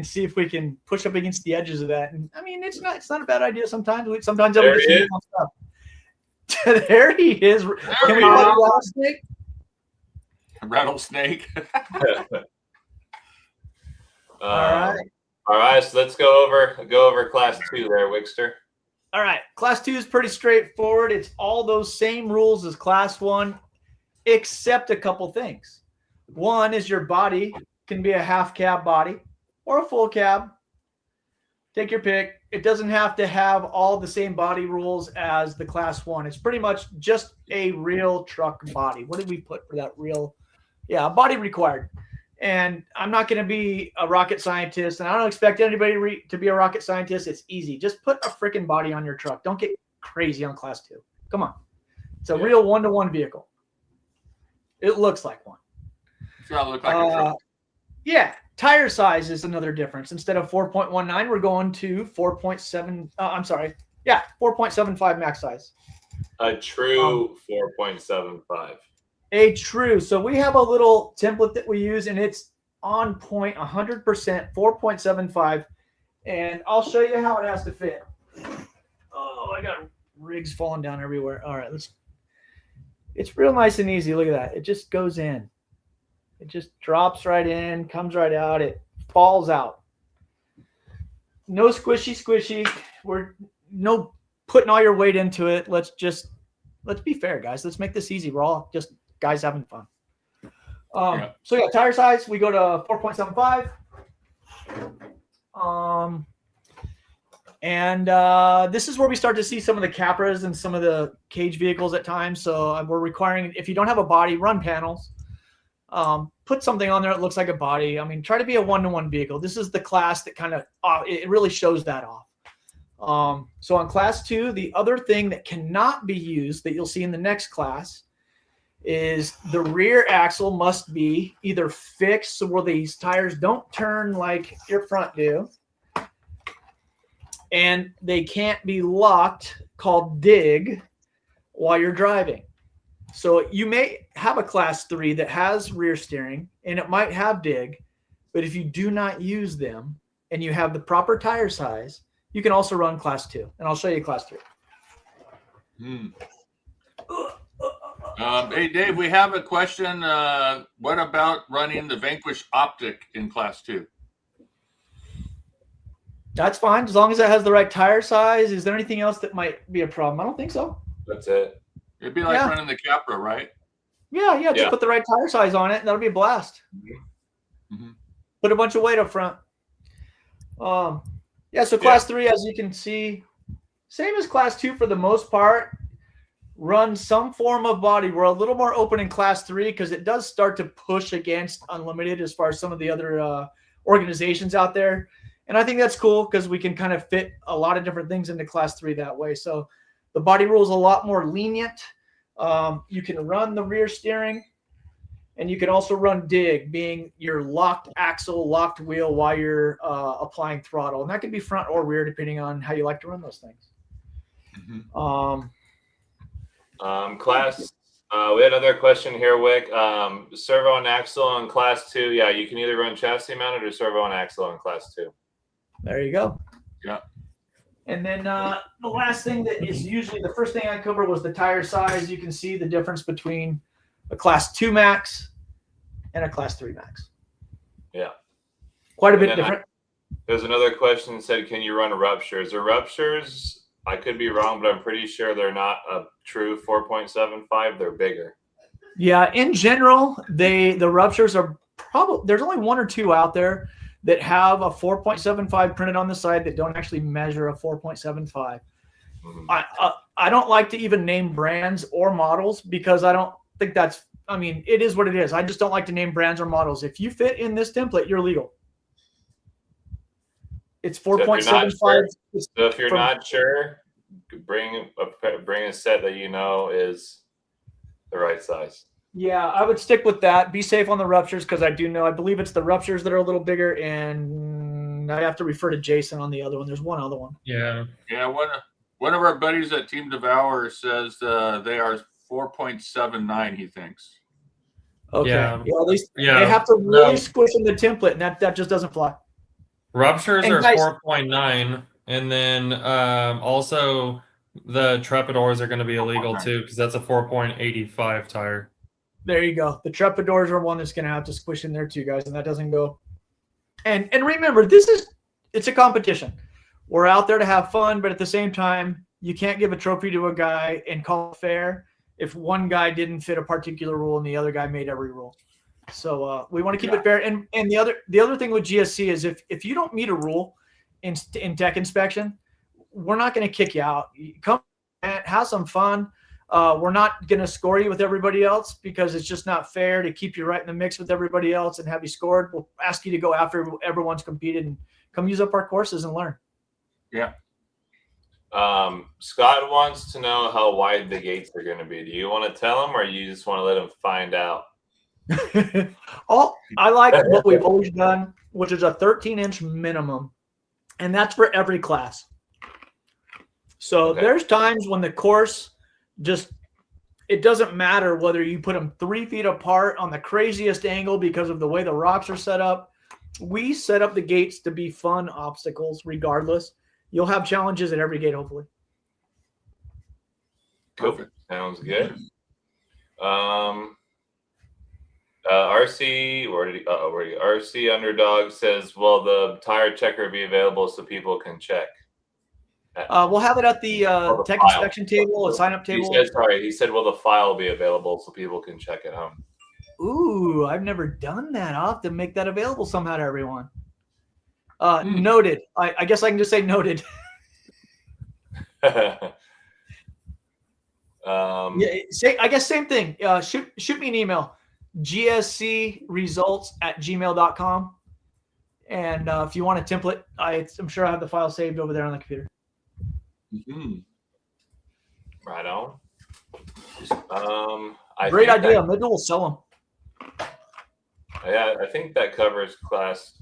see if we can push up against the edges of that. And I mean, it's not a bad idea sometimes. Sometimes there he is. There he is. Can we call it rattlesnake? Rattlesnake. All right. So let's go over class 2 there, Wickster. All right. Class 2 is pretty straightforward. It's all those same rules as class 1, except a couple things. One is your body can be a half cab body or a full cab. Take your pick. It doesn't have to have all the same body rules as the class 1. It's pretty much just a real truck body. What did we put for that real? Yeah, body required. And I'm not going to be a rocket scientist, and I don't expect anybody to be a rocket scientist. It's easy. Just put a freaking body on your truck. Don't get crazy on class 2. Come on. It's a real one-to-one vehicle. It looks like one. It's got to look like a truck. Yeah. Tire size is another difference. Instead of 4.19, we're going to 4.7. 4.75 max size. A true 4.75. A true. So we have a little template that we use, and it's on point, 100%, 4.75. And I'll show you how it has to fit. Oh, I got rigs falling down everywhere. All right, it's real nice and easy. Look at that. It just goes in. It just drops right in, comes right out. It falls out. No squishy. We're no putting all your weight into it. Let's be fair, guys. Let's make this easy. We're all just guys having fun. So yeah, tire size, we go to 4.75. This is where we start to see some of the Capras and some of the cage vehicles at times. So we're requiring, if you don't have a body, run panels. Put something on there that looks like a body. I mean, try to be a one-to-one vehicle. This is the class that kind of it really shows that off. So on class 2, the other thing that cannot be used that you'll see in the next class is the rear axle must be either fixed so where these tires don't turn like your front do, and they can't be locked, called dig, while you're driving. So you may have a class 3 that has rear steering and it might have dig, but if you do not use them and you have the proper tire size, you can also run class 2. And I'll show you class 3. Hey, Dave, we have a question. What about running the Vanquish Optic in class 2? That's fine, as long as it has the right tire size. Is there anything else that might be a problem? I don't think so. That's it. It'd be like running the Capra, right? Yeah. Just put the right tire size on it, and that'll be a blast. Mm-hmm. Put a bunch of weight up front. So class 3, as you can see, same as class 2 for the most part. Run some form of body. We're a little more open in class 3 because it does start to push against unlimited as far as some of the other organizations out there. And I think that's cool because we can kind of fit a lot of different things into class 3 that way. So the body rule is a lot more lenient. You can run the rear steering, and you can also run dig, being your locked axle, locked wheel while you're applying throttle. And that can be front or rear depending on how you like to run those things. Mm-hmm. Class, we had another question here, Wick. Servo and axle on class 2. Yeah, you can either run chassis mounted or servo and axle on class 2. There you go. Yeah. And then the last thing that is usually the first thing I cover was the tire size. You can see the difference between a Class 2 Max and a Class 3 Max. Yeah. Quite a bit different. There's another question that said, can you run ruptures? The ruptures, I could be wrong, but I'm pretty sure they're not a true 4.75. They're bigger. Yeah, in general, the ruptures are probably, there's only one or two out there that have a 4.75 printed on the side that don't actually measure a 4.75. Mm-hmm. I don't like to even name brands or models because I don't think that's, I mean, it is what it is. I just don't like to name brands or models. If you fit in this template, you're legal. It's 4.75. So if you're not sure, bring a set that you know is the right size. Yeah, I would stick with that. Be safe on the ruptures because I believe it's the ruptures that are a little bigger, and I have to refer to Jason on the other one. There's one other one. Yeah. One of our buddies at Team Devour says they are 4.79. He thinks. Okay. Yeah, at least they have to really squish in the template, and that just doesn't fly. Ruptures are 4.9, and then also the Trepidors are going to be illegal too because that's a 4.85 tire. There you go. The Trepidors are one that's going to have to squish in there too, guys, and that doesn't go. And remember, it's a competition. We're out there to have fun, but at the same time, you can't give a trophy to a guy and call it fair if one guy didn't fit a particular rule and the other guy made every rule. So we want to keep it fair. And the other thing with GSC is if you don't meet a rule in tech inspection, we're not going to kick you out. Come and have some fun. We're not going to score you with everybody else because it's just not fair to keep you right in the mix with everybody else and have you scored. We'll ask you to go after everyone's competed and come use up our courses and learn. Yeah. Scott wants to know how wide the gates are going to be. Do you want to tell him or you just want to let him find out? I like what we've always done, which is a 13-inch minimum, and that's for every class. So there's times when the course it doesn't matter whether you put them 3 feet apart on the craziest angle because of the way the rocks are set up. We set up the gates to be fun obstacles regardless. You'll have challenges at every gate, hopefully. Cool. Sounds good. RC Underdog says, will the tire checker be available so people can check? We'll have it at the tech inspection table, a sign-up table. He said, will the file be available so people can check at home? Ooh, I've never done that. I'll have to make that available somehow to everyone. Noted. I guess I can just say noted. Yeah, I guess same thing. Shoot me an email, gscresults@gmail.com. And if you want a template, I'm sure I have the file saved over there on the computer. Mm-hmm. Right on. Great idea. Maybe we'll sell them. Yeah, I think that covers class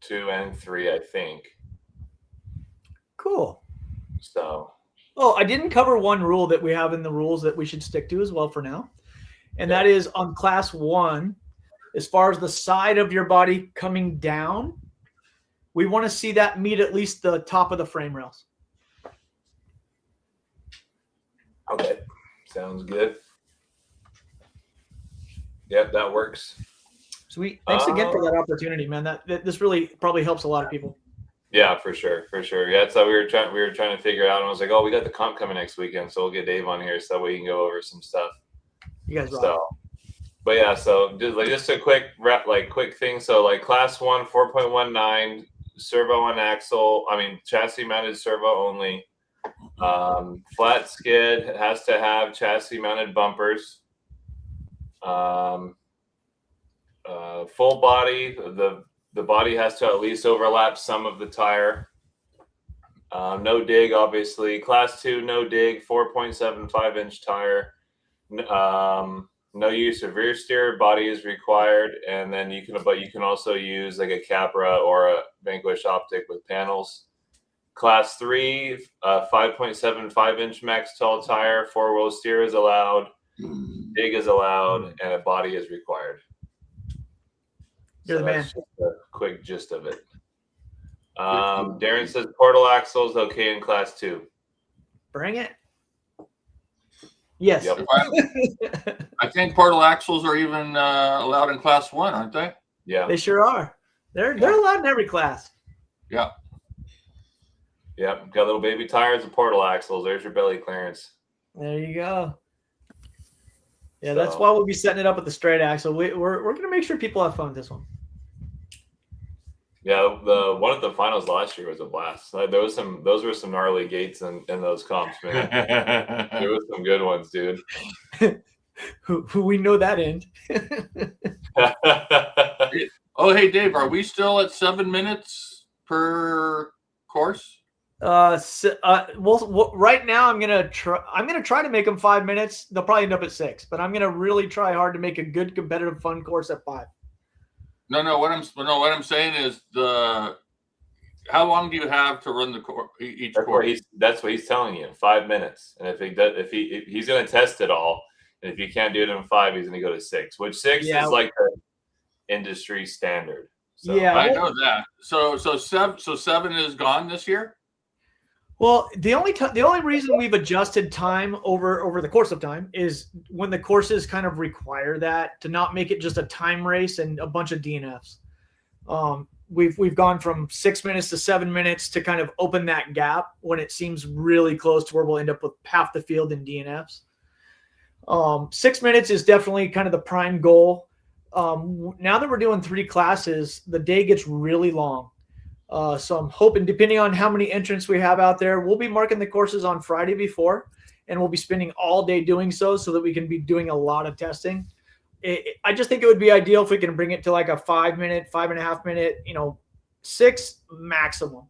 2 and 3, I think. Cool. So. Oh, I didn't cover one rule that we have in the rules that we should stick to as well for now. And that is on class 1, as far as the side of your body coming down, we want to see that meet at least the top of the frame rails. Okay. Sounds good. Yep, that works. Sweet. Thanks again for that opportunity, man. This really probably helps a lot of people. Yeah, for sure. Yeah, so we were trying to figure it out, and I was like, oh, we got the comp coming next weekend, so we'll get Dave on here so we can go over some stuff. You guys rock. So, but yeah, so just a quick thing. So like class 1, 4.19, servo and axle. Chassis mounted servo only. Flat skid has to have chassis mounted bumpers. Full body, the body has to at least overlap some of the tire. No dig, obviously. Class 2, no dig, 4.75-inch tire. No use of rear steer. Body is required, and then you can also use like a Capra or a Vanquish optic with panels. Class 3, 5.75-inch max tall tire. 4-wheel steer is allowed. Dig is allowed, and a body is required. You're the man. That's just a quick gist of it. Darren says portal axles okay in class 2. Bring it. Yes. Yep. I think portal axles are even allowed in class 1, aren't they? Yeah. They sure are. They're allowed in every class. Yeah. Yep. Got little baby tires and portal axles. There's your belly clearance. There you go. Yeah, So- that's why we'll be setting it up with the straight axle. We're going to make sure people have fun with this one. Yeah, the one at the finals last year was a blast. Those were some gnarly gates in those comps, man. There was some good ones, dude. Who we know that end. Oh, hey, Dave, are we still at 7 minutes per course? Well, right now I'm gonna try to make them 5 minutes. They'll probably end up at 6, but I'm gonna really try hard to make a good, competitive, fun course at 5. No. What I'm saying is how long do you have to run each course? That's what he's telling you. 5 minutes, and if he's going to test it all, and if he can't do it in 5, he's going to go to 6. Which 6 is like the industry standard. So, Yeah, I know that. So 7 is gone this year. Well, the only reason we've adjusted time over the course of time is when the courses kind of require that, to not make it just a time race and a bunch of DNFs. We've gone from 6 minutes to 7 minutes to kind of open that gap when it seems really close to where we'll end up with half the field in DNFs. 6 minutes is definitely kind of the prime goal. Now that we're doing 3 classes, the day gets really long. So I'm hoping, depending on how many entrants we have out there, we'll be marking the courses on Friday before, and we'll be spending all day doing so that we can be doing a lot of testing. I just think it would be ideal if we can bring it to like a 5 minute, 5.5 minute, 6 maximum.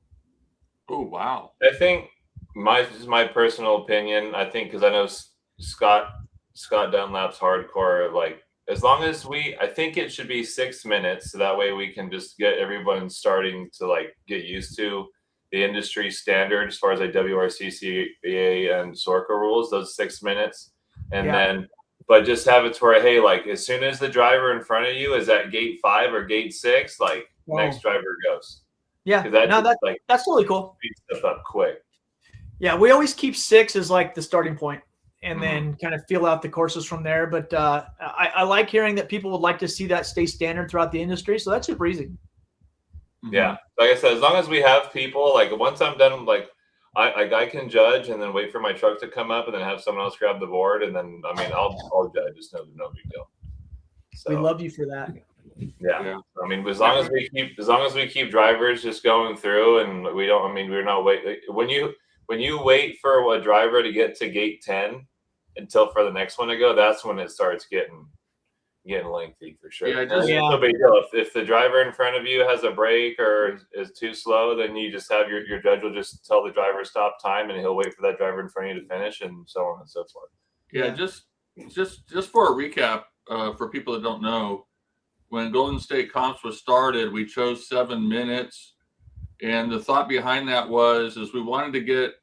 Oh, wow. I think this is my personal opinion. I think because I know Scott Dunlap's hardcore, like, as long as I think it should be 6 minutes, so that way we can just get everyone starting to like get used to the industry standard as far as like WRC, CBA, and SORCA rules. Those 6 minutes, and then, but just have it to where, hey, like as soon as the driver in front of you is at gate 5 or gate 6, like next driver goes. Yeah, that's totally cool. Speed stuff up quick. Yeah, we always keep 6 as like the starting point, and then kind of feel out the courses from there. But I like hearing that people would like to see that stay standard throughout the industry. So that's super easy. Yeah. Like I said, as long as we have people, like once I'm done, like I can judge and then wait for my truck to come up and then have someone else grab the board. And then, I mean, I'll judge. It's no big deal. So, we love you for that. Yeah. I mean, as long as we keep drivers just going through, and we're not waiting. When you wait for a driver to get to gate 10 until for the next one to go, that's when it starts getting lengthy for sure. No big deal. If the driver in front of you has a break or is too slow, then you just have your judge will just tell the driver stop time, and he'll wait for that driver in front of you to finish, and so on and so forth. Yeah, just for a recap, for people that don't know, when Golden State Comps was started, we chose 7 minutes, and the thought behind that is we wanted to get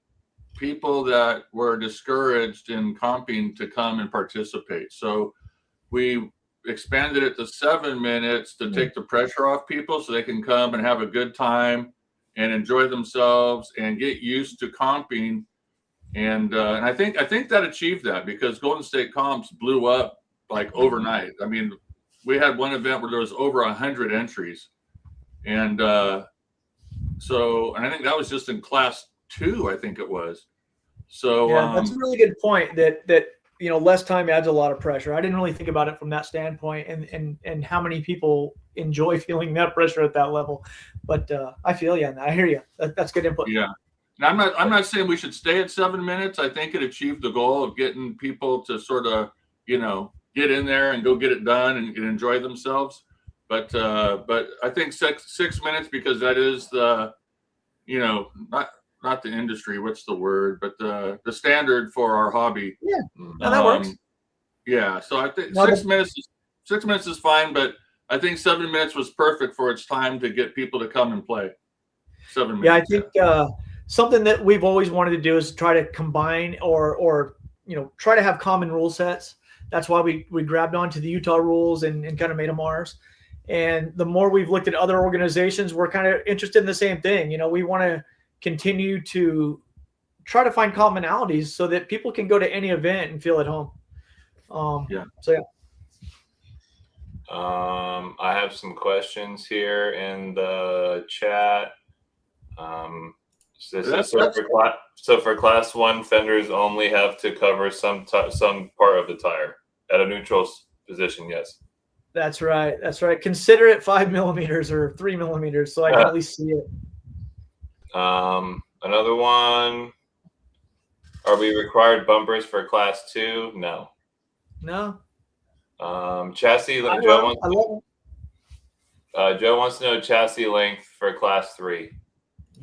people that were discouraged in comping to come and participate. So we expanded it to 7 minutes to take the pressure off people so they can come and have a good time and enjoy themselves and get used to comping. And I think that achieved that, because Golden State Comps blew up like overnight. I mean, we had one event where there was over 100 entries. And and I think that was just in class 2, I think it was. So that's a really good point, that less time adds a lot of pressure. I didn't really think about it from that standpoint, and how many people enjoy feeling that pressure at that level. But I feel you, and I hear you. That's good input. Yeah. And I'm not saying we should stay at 7 minutes. I think it achieved the goal of getting people to sort of, get in there and go get it done and enjoy themselves. But I think 6 minutes, because that is the, not the industry, what's the word, but the standard for our hobby. Yeah, that works. Yeah, so I think 6 minutes is fine, but I think 7 minutes was perfect for its time to get people to come and play. 7 minutes. Yeah, I think something that we've always wanted to do is try to combine or try to have common rule sets. That's why we grabbed onto the Utah rules and kind of made them ours. And the more we've looked at other organizations, we're kind of interested in the same thing. We want to continue to try to find commonalities so that people can go to any event and feel at home. So yeah. I have some questions here in the chat. So for class 1, fenders only have to cover some part of the tire at a neutral position. Yes. That's right. Consider it 5 millimeters or 3 millimeters, so I can at least see it. Another one. Are we required bumpers for class 2? No. Chassis. Joe wants to know chassis length for class 3.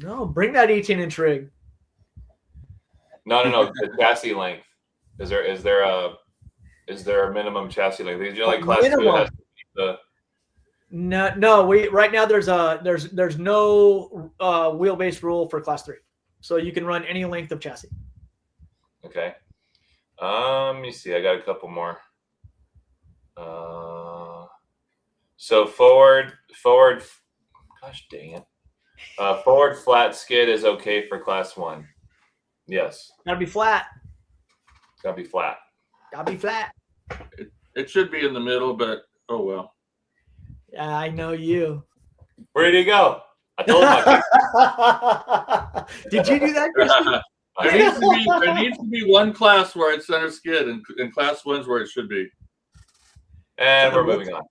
No, bring that 18-inch rig. No. The chassis length. Is there a minimum chassis length? Like class 2 has to be the. No. Right now there's no wheelbase rule for class 3, so you can run any length of chassis. Okay. Let me see. I got a couple more. So forward. Gosh dang it. Forward flat skid is okay for class 1. Yes. Gotta be flat. Gotta be flat. It should be in the middle, but oh well. Yeah, I know you. Where did he go? I told him. Did you do that, Christian? There needs to be one class where it's center skid, and class 1's where it should be. And we're moving on.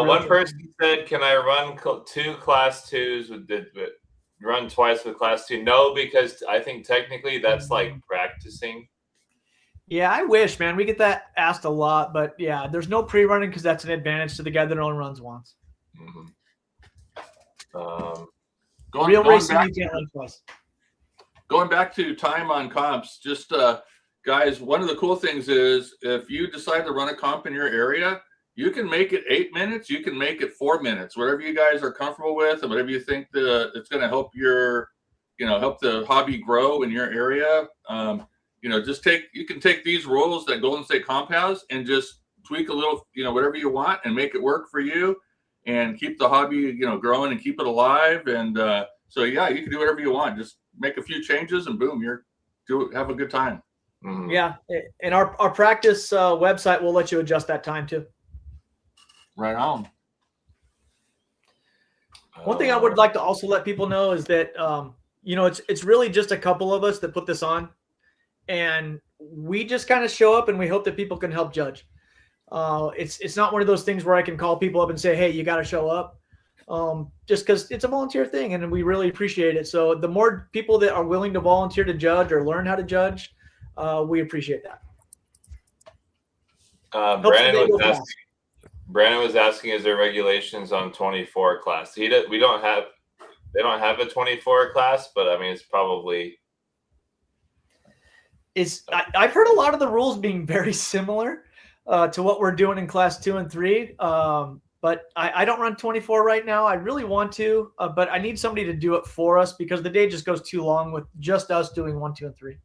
One person said, "Can I run 2 class 2s run twice with class 2?" No, because I think technically that's like practicing. Yeah, I wish, man. We get that asked a lot, but yeah, there's no pre-running because that's an advantage to the guy that only runs once. Real racing, you can't run twice. Going back to time on comps, just guys, one of the cool things is if you decide to run a comp in your area, you can make it 8 minutes, you can make it 4 minutes, whatever you guys are comfortable with, and whatever you think it's going to help help the hobby grow in your area. You can take these rules that Golden State Comp has and just tweak a little, whatever you want and make it work for you and keep the hobby, growing and keep it alive. And so, yeah, you can do whatever you want. Just make a few changes and boom, have a good time. Mm-hmm. Yeah. And our practice website will let you adjust that time too. Right on. One thing I would like to also let people know is that, it's really just a couple of us that put this on. And we just kind of show up and we hope that people can help judge. It's not one of those things where I can call people up and say, hey, you got to show up. Just because it's a volunteer thing and we really appreciate it. So the more people that are willing to volunteer to judge or learn how to judge, we appreciate that. Brandon was asking, is there regulations on 24 class? They don't have a 24 class, but I mean, it's probably. I've heard a lot of the rules being very similar to what we're doing in class 2 and 3. But I don't run 24 right now. I really want to, but I need somebody to do it for us because the day just goes too long with just us doing 1, 2, and 3.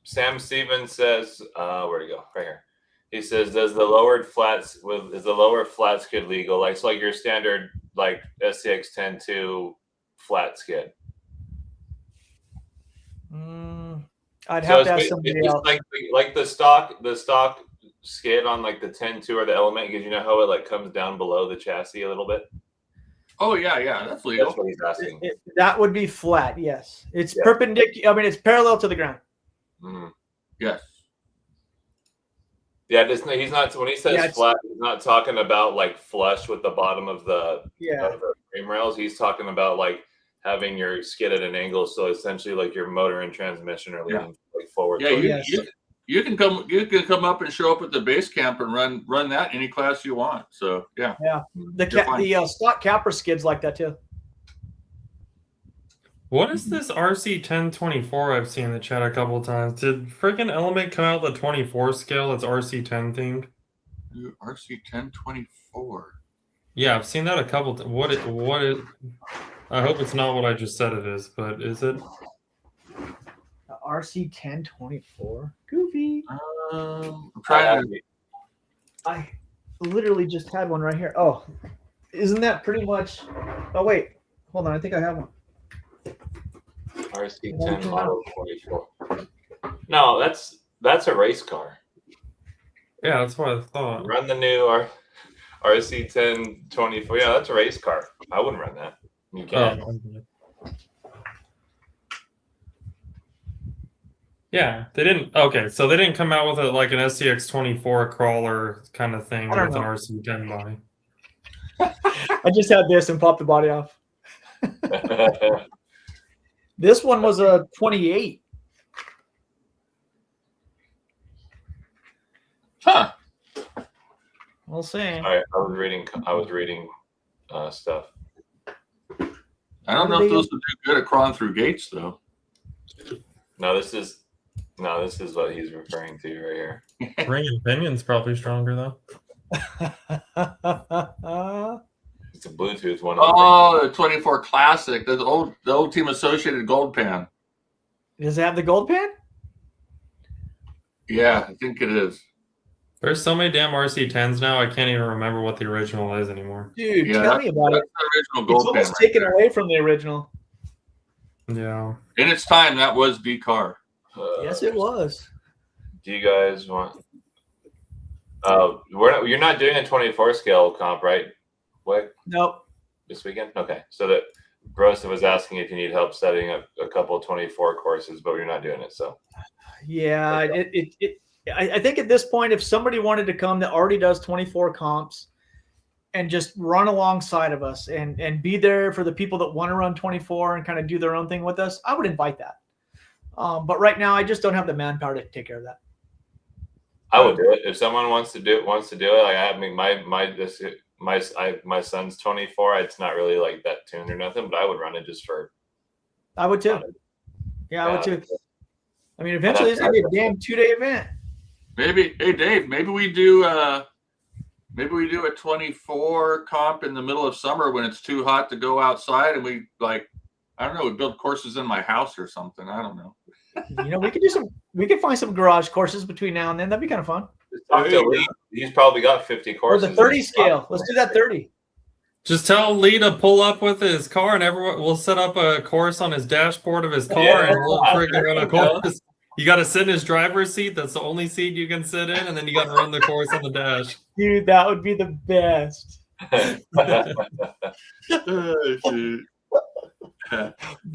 Sam Stevens says, where'd he go? Right here. He says, is the lower flat skid legal? Like your standard like SCX 10.2 flat skid. I'd have to ask somebody else. Like the stock skid on like the 10.2 or the Element, because how it like comes down below the chassis a little bit. Oh yeah, that's legal. That's what he's asking. That would be flat. Yes, it's perpendicular. I mean, it's parallel to the ground. Mm-hmm. Yes. Yeah, he's not. When he says flat, he's not talking about like flush with the bottom of the frame rails. He's talking about like having your skid at an angle, so essentially like your motor and transmission are leaning like forward. Yeah, you can come up and show up at the base camp and run that any class you want. So yeah. The stock Capra skids like that too. What is this RC 1024 I've seen in the chat a couple of times? Did freaking Element come out with a 24 scale that's RC 10 themed? RC 1024. Yeah, I've seen that a couple times. What is I hope it's not what I just said it is, but is it? RC 1024. Goofy. I'm trying to. literally just had one right here. Oh, isn't that pretty much? Oh wait, hold on. I think I have one. RC10 model 24. No, that's a race car. Yeah, that's what I thought. Run the new RC10 24. Yeah, that's a race car. I wouldn't run that. You can. Okay. Yeah, they didn't. Okay, so they didn't come out with like an SCX24 crawler kind of thing I don't with an know. RC10 body. I just had this and popped the body off. This one was a 28. Huh. We'll see. All right, I was reading stuff. I don't know if those would do good at crawling through gates, though. No, this is what he's referring to right here. Ring and pinion's probably stronger though. It's a Bluetooth one. Oh, the 24 Classic, the old Team Associated Gold Pan. Does it have the gold pan? Yeah, I think it is. There's so many damn RC10s now, I can't even remember what the original is anymore. Dude, Yeah, tell me about it. That's the original It's Gold Pan. almost taken away from the original. Yeah. In its time, that was the car. Yes, it was. Do you guys want? You're not doing a 24 scale comp, right? What? Nope. This weekend? Okay. So that Brosa was asking if you need help setting up a couple of 24 courses, but you're not doing it. So Yeah, I think at this point, if somebody wanted to come that already does 24 comps and just run alongside of us and be there for the people that want to run 24 and kind of do their own thing with us, I would invite that. But right now, I just don't have the manpower to take care of that. I would do it if someone wants to do it. Like I have my son's 24. It's not really like that tuned or nothing, but I would run it just for. I would too. Yeah, I would too. I mean, eventually it's gonna be a damn 2-day event. Maybe, hey Dave, maybe we do a 24 comp in the middle of summer when it's too hot to go outside, and we we build courses in my house or something. I don't know. You know, we could find some garage courses between now and then. That'd be kind of fun. He's probably got 50 courses. Or the 30 scale. Let's do that 30. Just tell Lee to pull up with his car, and everyone will set up a course on his dashboard of his car, and we'll freaking run a course. You got to sit in his driver's seat. That's the only seat you can sit in, and then you got to run the course on the dash. Dude, that would be the best.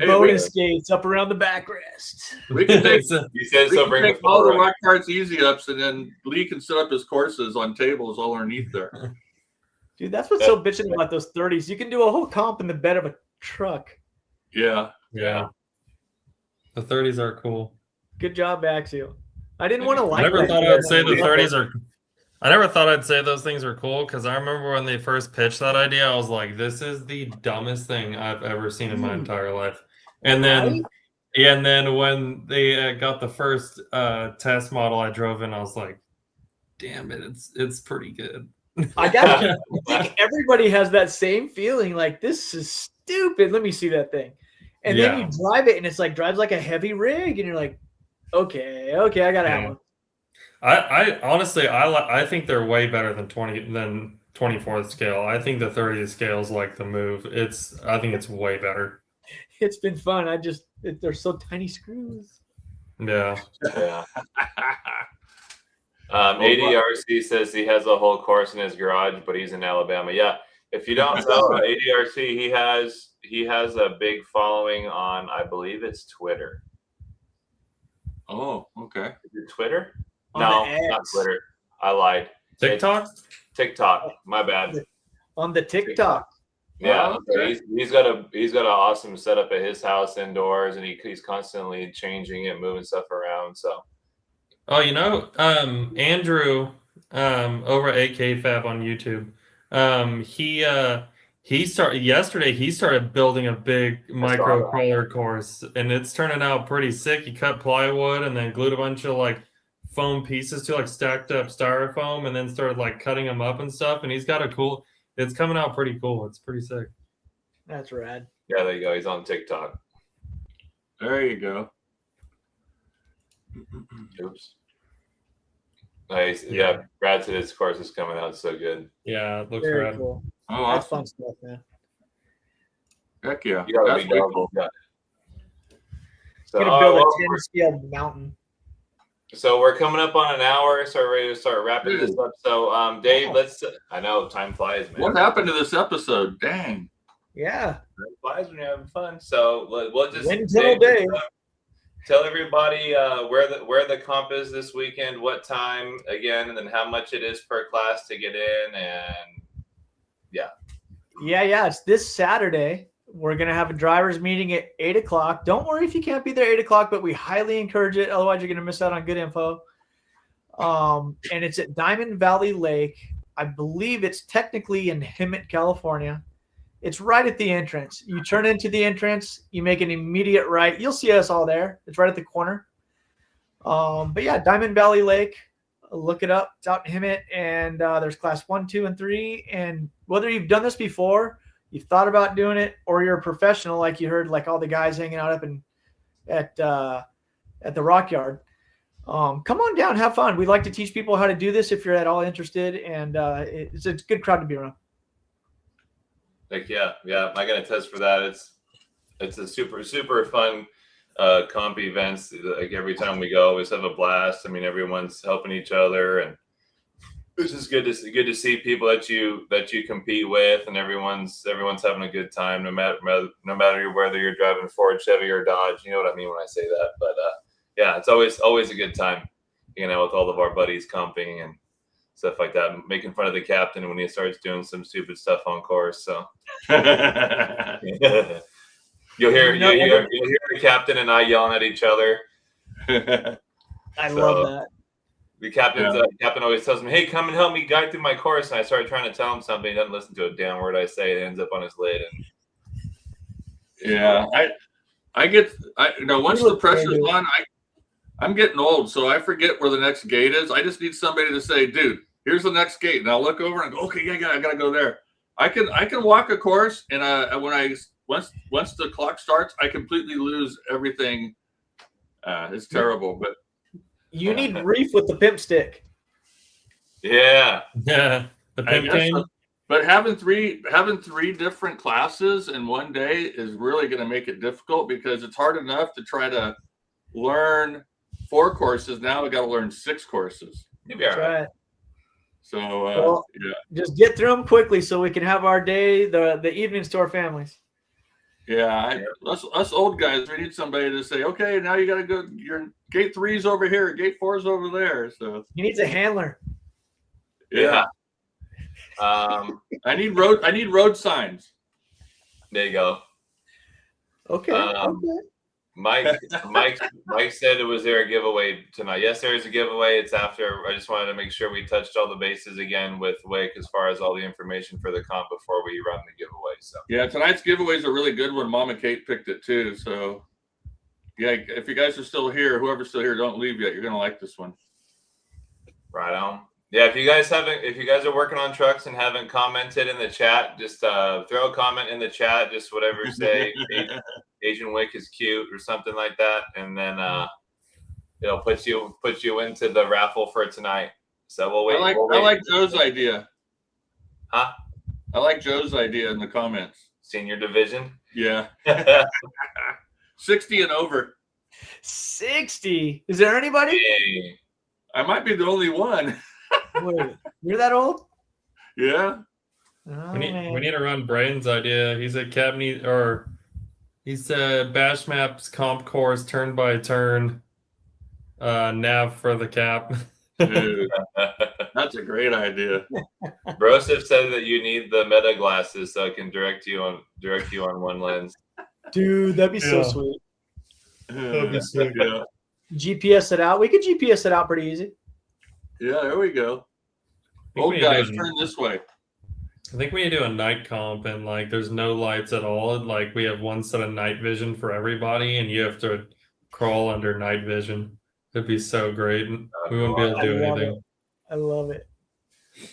Bonus skates up around the backrest. We can take, he says so. Bring take all the rock carts easy ups, and then Lee can set up his courses on tables all underneath there. Dude, that's what's so bitching about those 30s. You can do a whole comp in the bed of a truck. Yeah. Yeah. The 30s are cool. Good job, Axial. I didn't want to like. I never thought I'd say the 30s are. I never thought I'd say those things are cool because I remember when they first pitched that idea, I was like, "This is the dumbest thing I've ever seen in my entire life." And then, when they got the first test model I drove in, I was like, "Damn it, it's pretty good." I think everybody has that same feeling. Like, this is stupid. Let me see that thing. And then you drive it, and it's like drives like a heavy rig, and you're like, okay, I gotta have one. I honestly, I think they're way better than 24th scale. I think the 30th scale is like the move. I think it's way better. It's been fun. They're so tiny screws. Yeah. ADRC says he has a whole course in his garage, but he's in Alabama. Yeah. If you don't know, ADRC, he has a big following on, I believe it's Twitter. Oh, okay. Is it Twitter? On No, the not Twitter. I lied. TikTok? TikTok. My bad. On the TikTok. Yeah, okay. He's got an awesome setup at his house indoors, and he's constantly changing it, moving stuff around. So. Oh, Andrew over at AK Fab on YouTube. He started building a big micro crawler course, and it's turning out pretty sick. He cut plywood and then glued a bunch of like foam pieces to like stacked up styrofoam, and then started like cutting them up and stuff. And he's got it's coming out pretty cool. It's pretty sick. That's rad. Yeah, there you go. He's on TikTok. There you go. Oops. Nice. Yeah. Brad said his course is coming out so good. Yeah, it looks Very rad. cool. Oh, That's awesome. fun stuff, man. Heck yeah. You gotta That's be way down. cool. Yeah. So, Gonna all build right, a well, 10-scale mountain. so we're coming up on an hour, so we're ready to start wrapping this up. So, Dave, I know time flies, man. What happened to this episode? Dang. Yeah. Time flies when you're having fun. So we'll just Wind tunnel day. tell everybody where the comp is this weekend, what time again, and then how much it is per class to get in, and Yeah. It's this Saturday. We're gonna have a drivers meeting at 8:00. Don't worry if you can't be there 8:00, but we highly encourage it. Otherwise, you're gonna miss out on good info. And it's at Diamond Valley Lake. I believe it's technically in Hemet, California. It's right at the entrance. You turn into the entrance, you make an immediate right. You'll see us all there. It's right at the corner. But yeah, Diamond Valley Lake. Look it up. It's out in Hemet, and there's class 1, 2, and 3. And whether you've done this before, you've thought about doing it, or you're a professional, like you heard, like all the guys hanging out up at the Rock Yard. Come on down, have fun. We like to teach people how to do this if you're at all interested, and it's a good crowd to be around. like yeah, I got a test for that. It's a super fun comp events. Like every time we go, always have a blast. I mean, everyone's helping each other, and it's just good to see people that you compete with, and everyone's having a good time, no matter whether you're driving Ford, Chevy, or Dodge. You know what I mean when I say that. But yeah, it's always a good time, with all of our buddies comping and stuff like that, making fun of the captain when he starts doing some stupid stuff on course. So you'll hear the captain and I yelling at each other. I love that. The captain always tells me, "Hey, come and help me guide through my course." And I started trying to tell him something. He doesn't listen to a damn word I say. It ends up on his lid. And yeah, once the pressure's on, I'm getting old, so I forget where the next gate is. I just need somebody to say, "Dude, here's the next gate," and I'll look over and go, "Okay, yeah, I gotta go there." I can walk a course, and once the clock starts, I completely lose everything. It's terrible, but you need Reef with the pimp stick. Yeah, the pimp game. So. But having three different classes in one day is really going to make it difficult, because it's hard enough to try to learn 4 courses. Now we got to learn 6 courses. you'll be all right. So just get through them quickly so we can have our day, the evenings to our families. Yeah, us old guys, we need somebody to say, "Okay, now you got to go. Your gate 3's over here, gate 4's over there." So He needs a handler. yeah. I need road signs. There you go. Okay. Mike said was there a giveaway tonight? Yes, there is a giveaway. It's after. I just wanted to make sure we touched all the bases again with Wick as far as all the information for the comp before we run the giveaway. So yeah, tonight's giveaway is a really good one. Mama Kate picked it too. So yeah, if you guys are still here, whoever's still here, don't leave yet. You're gonna like this one. right on. Yeah, if you guys are working on trucks and haven't commented in the chat, just throw a comment in the chat, just whatever, say Asian Wick is cute or something like that, and then it'll put you into the raffle for tonight. So we'll wait. I like Joe's idea. Huh? I like Joe's idea in the comments. Senior division. Yeah. 60 and over. 60. Is there anybody? Hey. I might be the only one. Wait, you're that old? Yeah. Oh, We man. need to run Braden's idea. He's a he's a Bash Maps comp course turn by turn nav for the cap. Dude, that's a great idea. Broseph said that you need the meta glasses so it can direct you on one lens. Dude, that'd be so Yeah. sweet. That'd be sick. Yeah. GPS it out. We could GPS it out pretty easy. Yeah, there we go. think Old we guys, did. turn this way. I think we need to do a night comp and like there's no lights at all. Like we have one set of night vision for everybody and you have to crawl under night vision. It'd be so great. We wouldn't be able to do I love anything. I love it.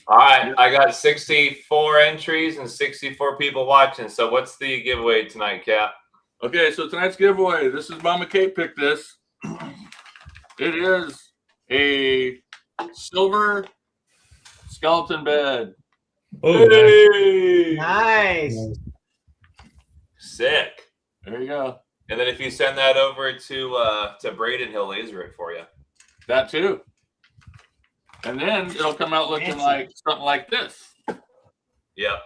All right, I got 64 entries and 64 people watching. So what's the giveaway tonight, Cap? Okay, so tonight's giveaway. This is Mama Kate picked this. It is a silver skeleton bed. Oh, nice. Hey! Nice. Sick. There you go. And then if you send that over to Braden, he'll laser it for you. That too. And then it'll come out looking Fancy. like something like this. Yep.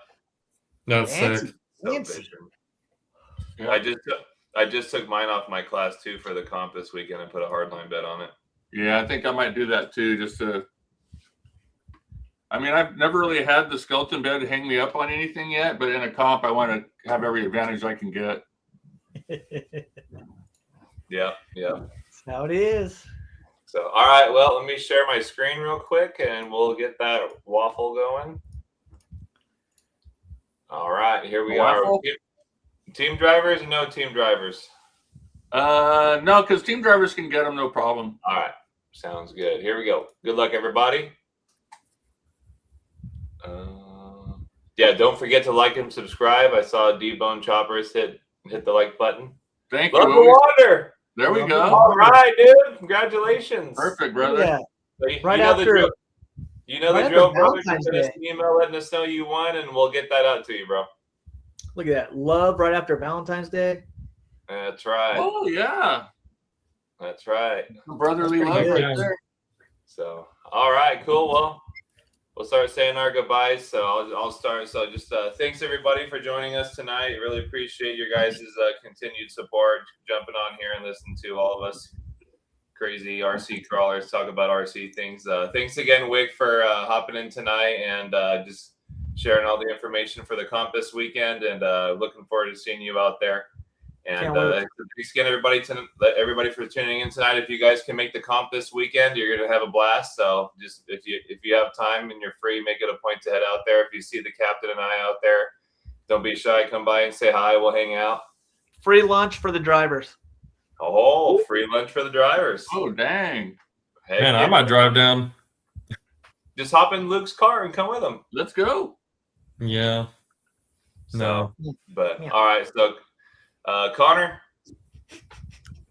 That's Fancy. sick. So Fancy. bitchin'. Yeah. I just took mine off my class 2 for the comp this weekend and put a hardline bed on it. Yeah, I think I might do that too, just to. I mean, I've never really had the skeleton bed hang me up on anything yet, but in a comp, I want to have every advantage I can get. Yeah. That's how it is. So, all right. Well, let me share my screen real quick, and we'll get that waffle going. All right, here we are. Waffle? Team drivers or no team drivers? No, because team drivers can get them, no problem. All right, sounds good. Here we go. Good luck, everybody. Yeah, don't forget to like and subscribe. I saw D-Bone Choppers hit the like button. Thank Love the you. water. There we go. All right, dude. Congratulations. Perfect, brother. Yeah. So Right know the after- drill. You know right the after drill, brother. Just Valentine's send us Day. an email letting us know you won, and we'll get that out to you, bro. Look at that. Love right after Valentine's Day. That's right. Oh, yeah. That's right. Brotherly That's love pretty right good. there. So, all right, cool. Well, we'll start saying our goodbyes. So I'll start. So just thanks everybody for joining us tonight. Really appreciate your guys' continued support, jumping on here and listening to all of us crazy RC crawlers talk about RC things. Thanks again, Wick, for hopping in tonight and just sharing all the information for the comp this weekend. And looking forward to seeing you out there. And Can't wait. thanks again, everybody for tuning in tonight. If you guys can make the comp this weekend, you're gonna have a blast. So just if you have time and you're free, make it a point to head out there. If you see the captain and I out there, don't be shy. Come by and say hi. We'll hang out. Free lunch for the drivers. Oh, free lunch for the drivers. Oh, dang. Heck Man, I yeah. might drive down. Just hop in Luke's car and come with him. Let's go. Yeah. No. But Yeah. all right, so Connor.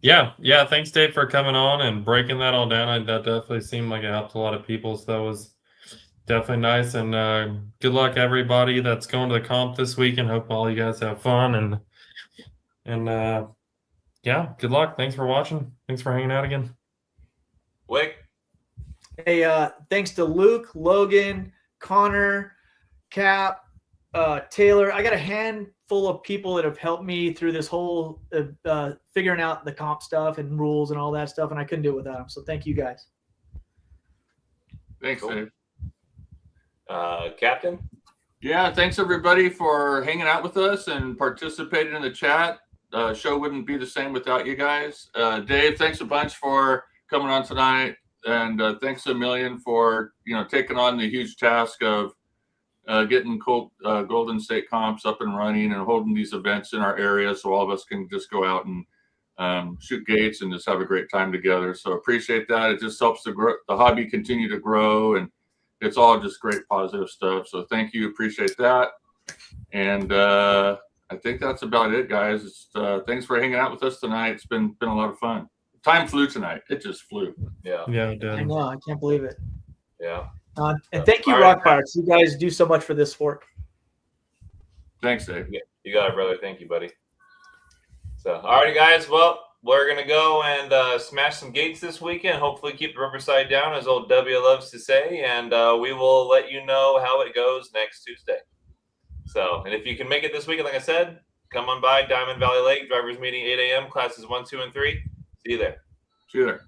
Yeah. Thanks, Dave, for coming on and breaking that all down. That definitely seemed like it helped a lot of people. So that was definitely nice. And good luck, everybody that's going to the comp this week. And hope all you guys have fun. And yeah, good luck. Thanks for watching. Thanks for hanging out again. Wick. Hey, thanks to Luke, Logan, Connor, Cap, Taylor. I got a handful of people that have helped me through this whole figuring out the comp stuff and rules and all that stuff, and I couldn't do it without them. So thank you guys. Thanks, Cool. Dave. Captain. Yeah, thanks everybody for hanging out with us and participating in the chat. Show wouldn't be the same without you guys. Dave, thanks a bunch for coming on tonight, and thanks a million for taking on the huge task of getting Golden State comps up and running and holding these events in our area, so all of us can just go out and shoot gates and just have a great time together. So appreciate that. It just helps the hobby continue to grow, and it's all just great positive stuff. So thank you, appreciate that, and I think that's about it, guys. Thanks for hanging out with us tonight. It's been a lot of fun. Time flew tonight. It just flew. Yeah. Yeah, it I did. know. I can't believe it. Yeah. And thank you, All right. Rock Pirates. You guys do so much for this sport. Thanks, Dave. You got it, brother. Thank you, buddy. So, all righty, guys. Well, we're going to go and smash some gates this weekend. Hopefully keep the rubber side down, as old W loves to say. And we will let you know how it goes next Tuesday. So, and if you can make it this weekend, like I said, come on by Diamond Valley Lake. Drivers meeting 8 a.m. Classes 1, 2, and 3. See you there. See you there.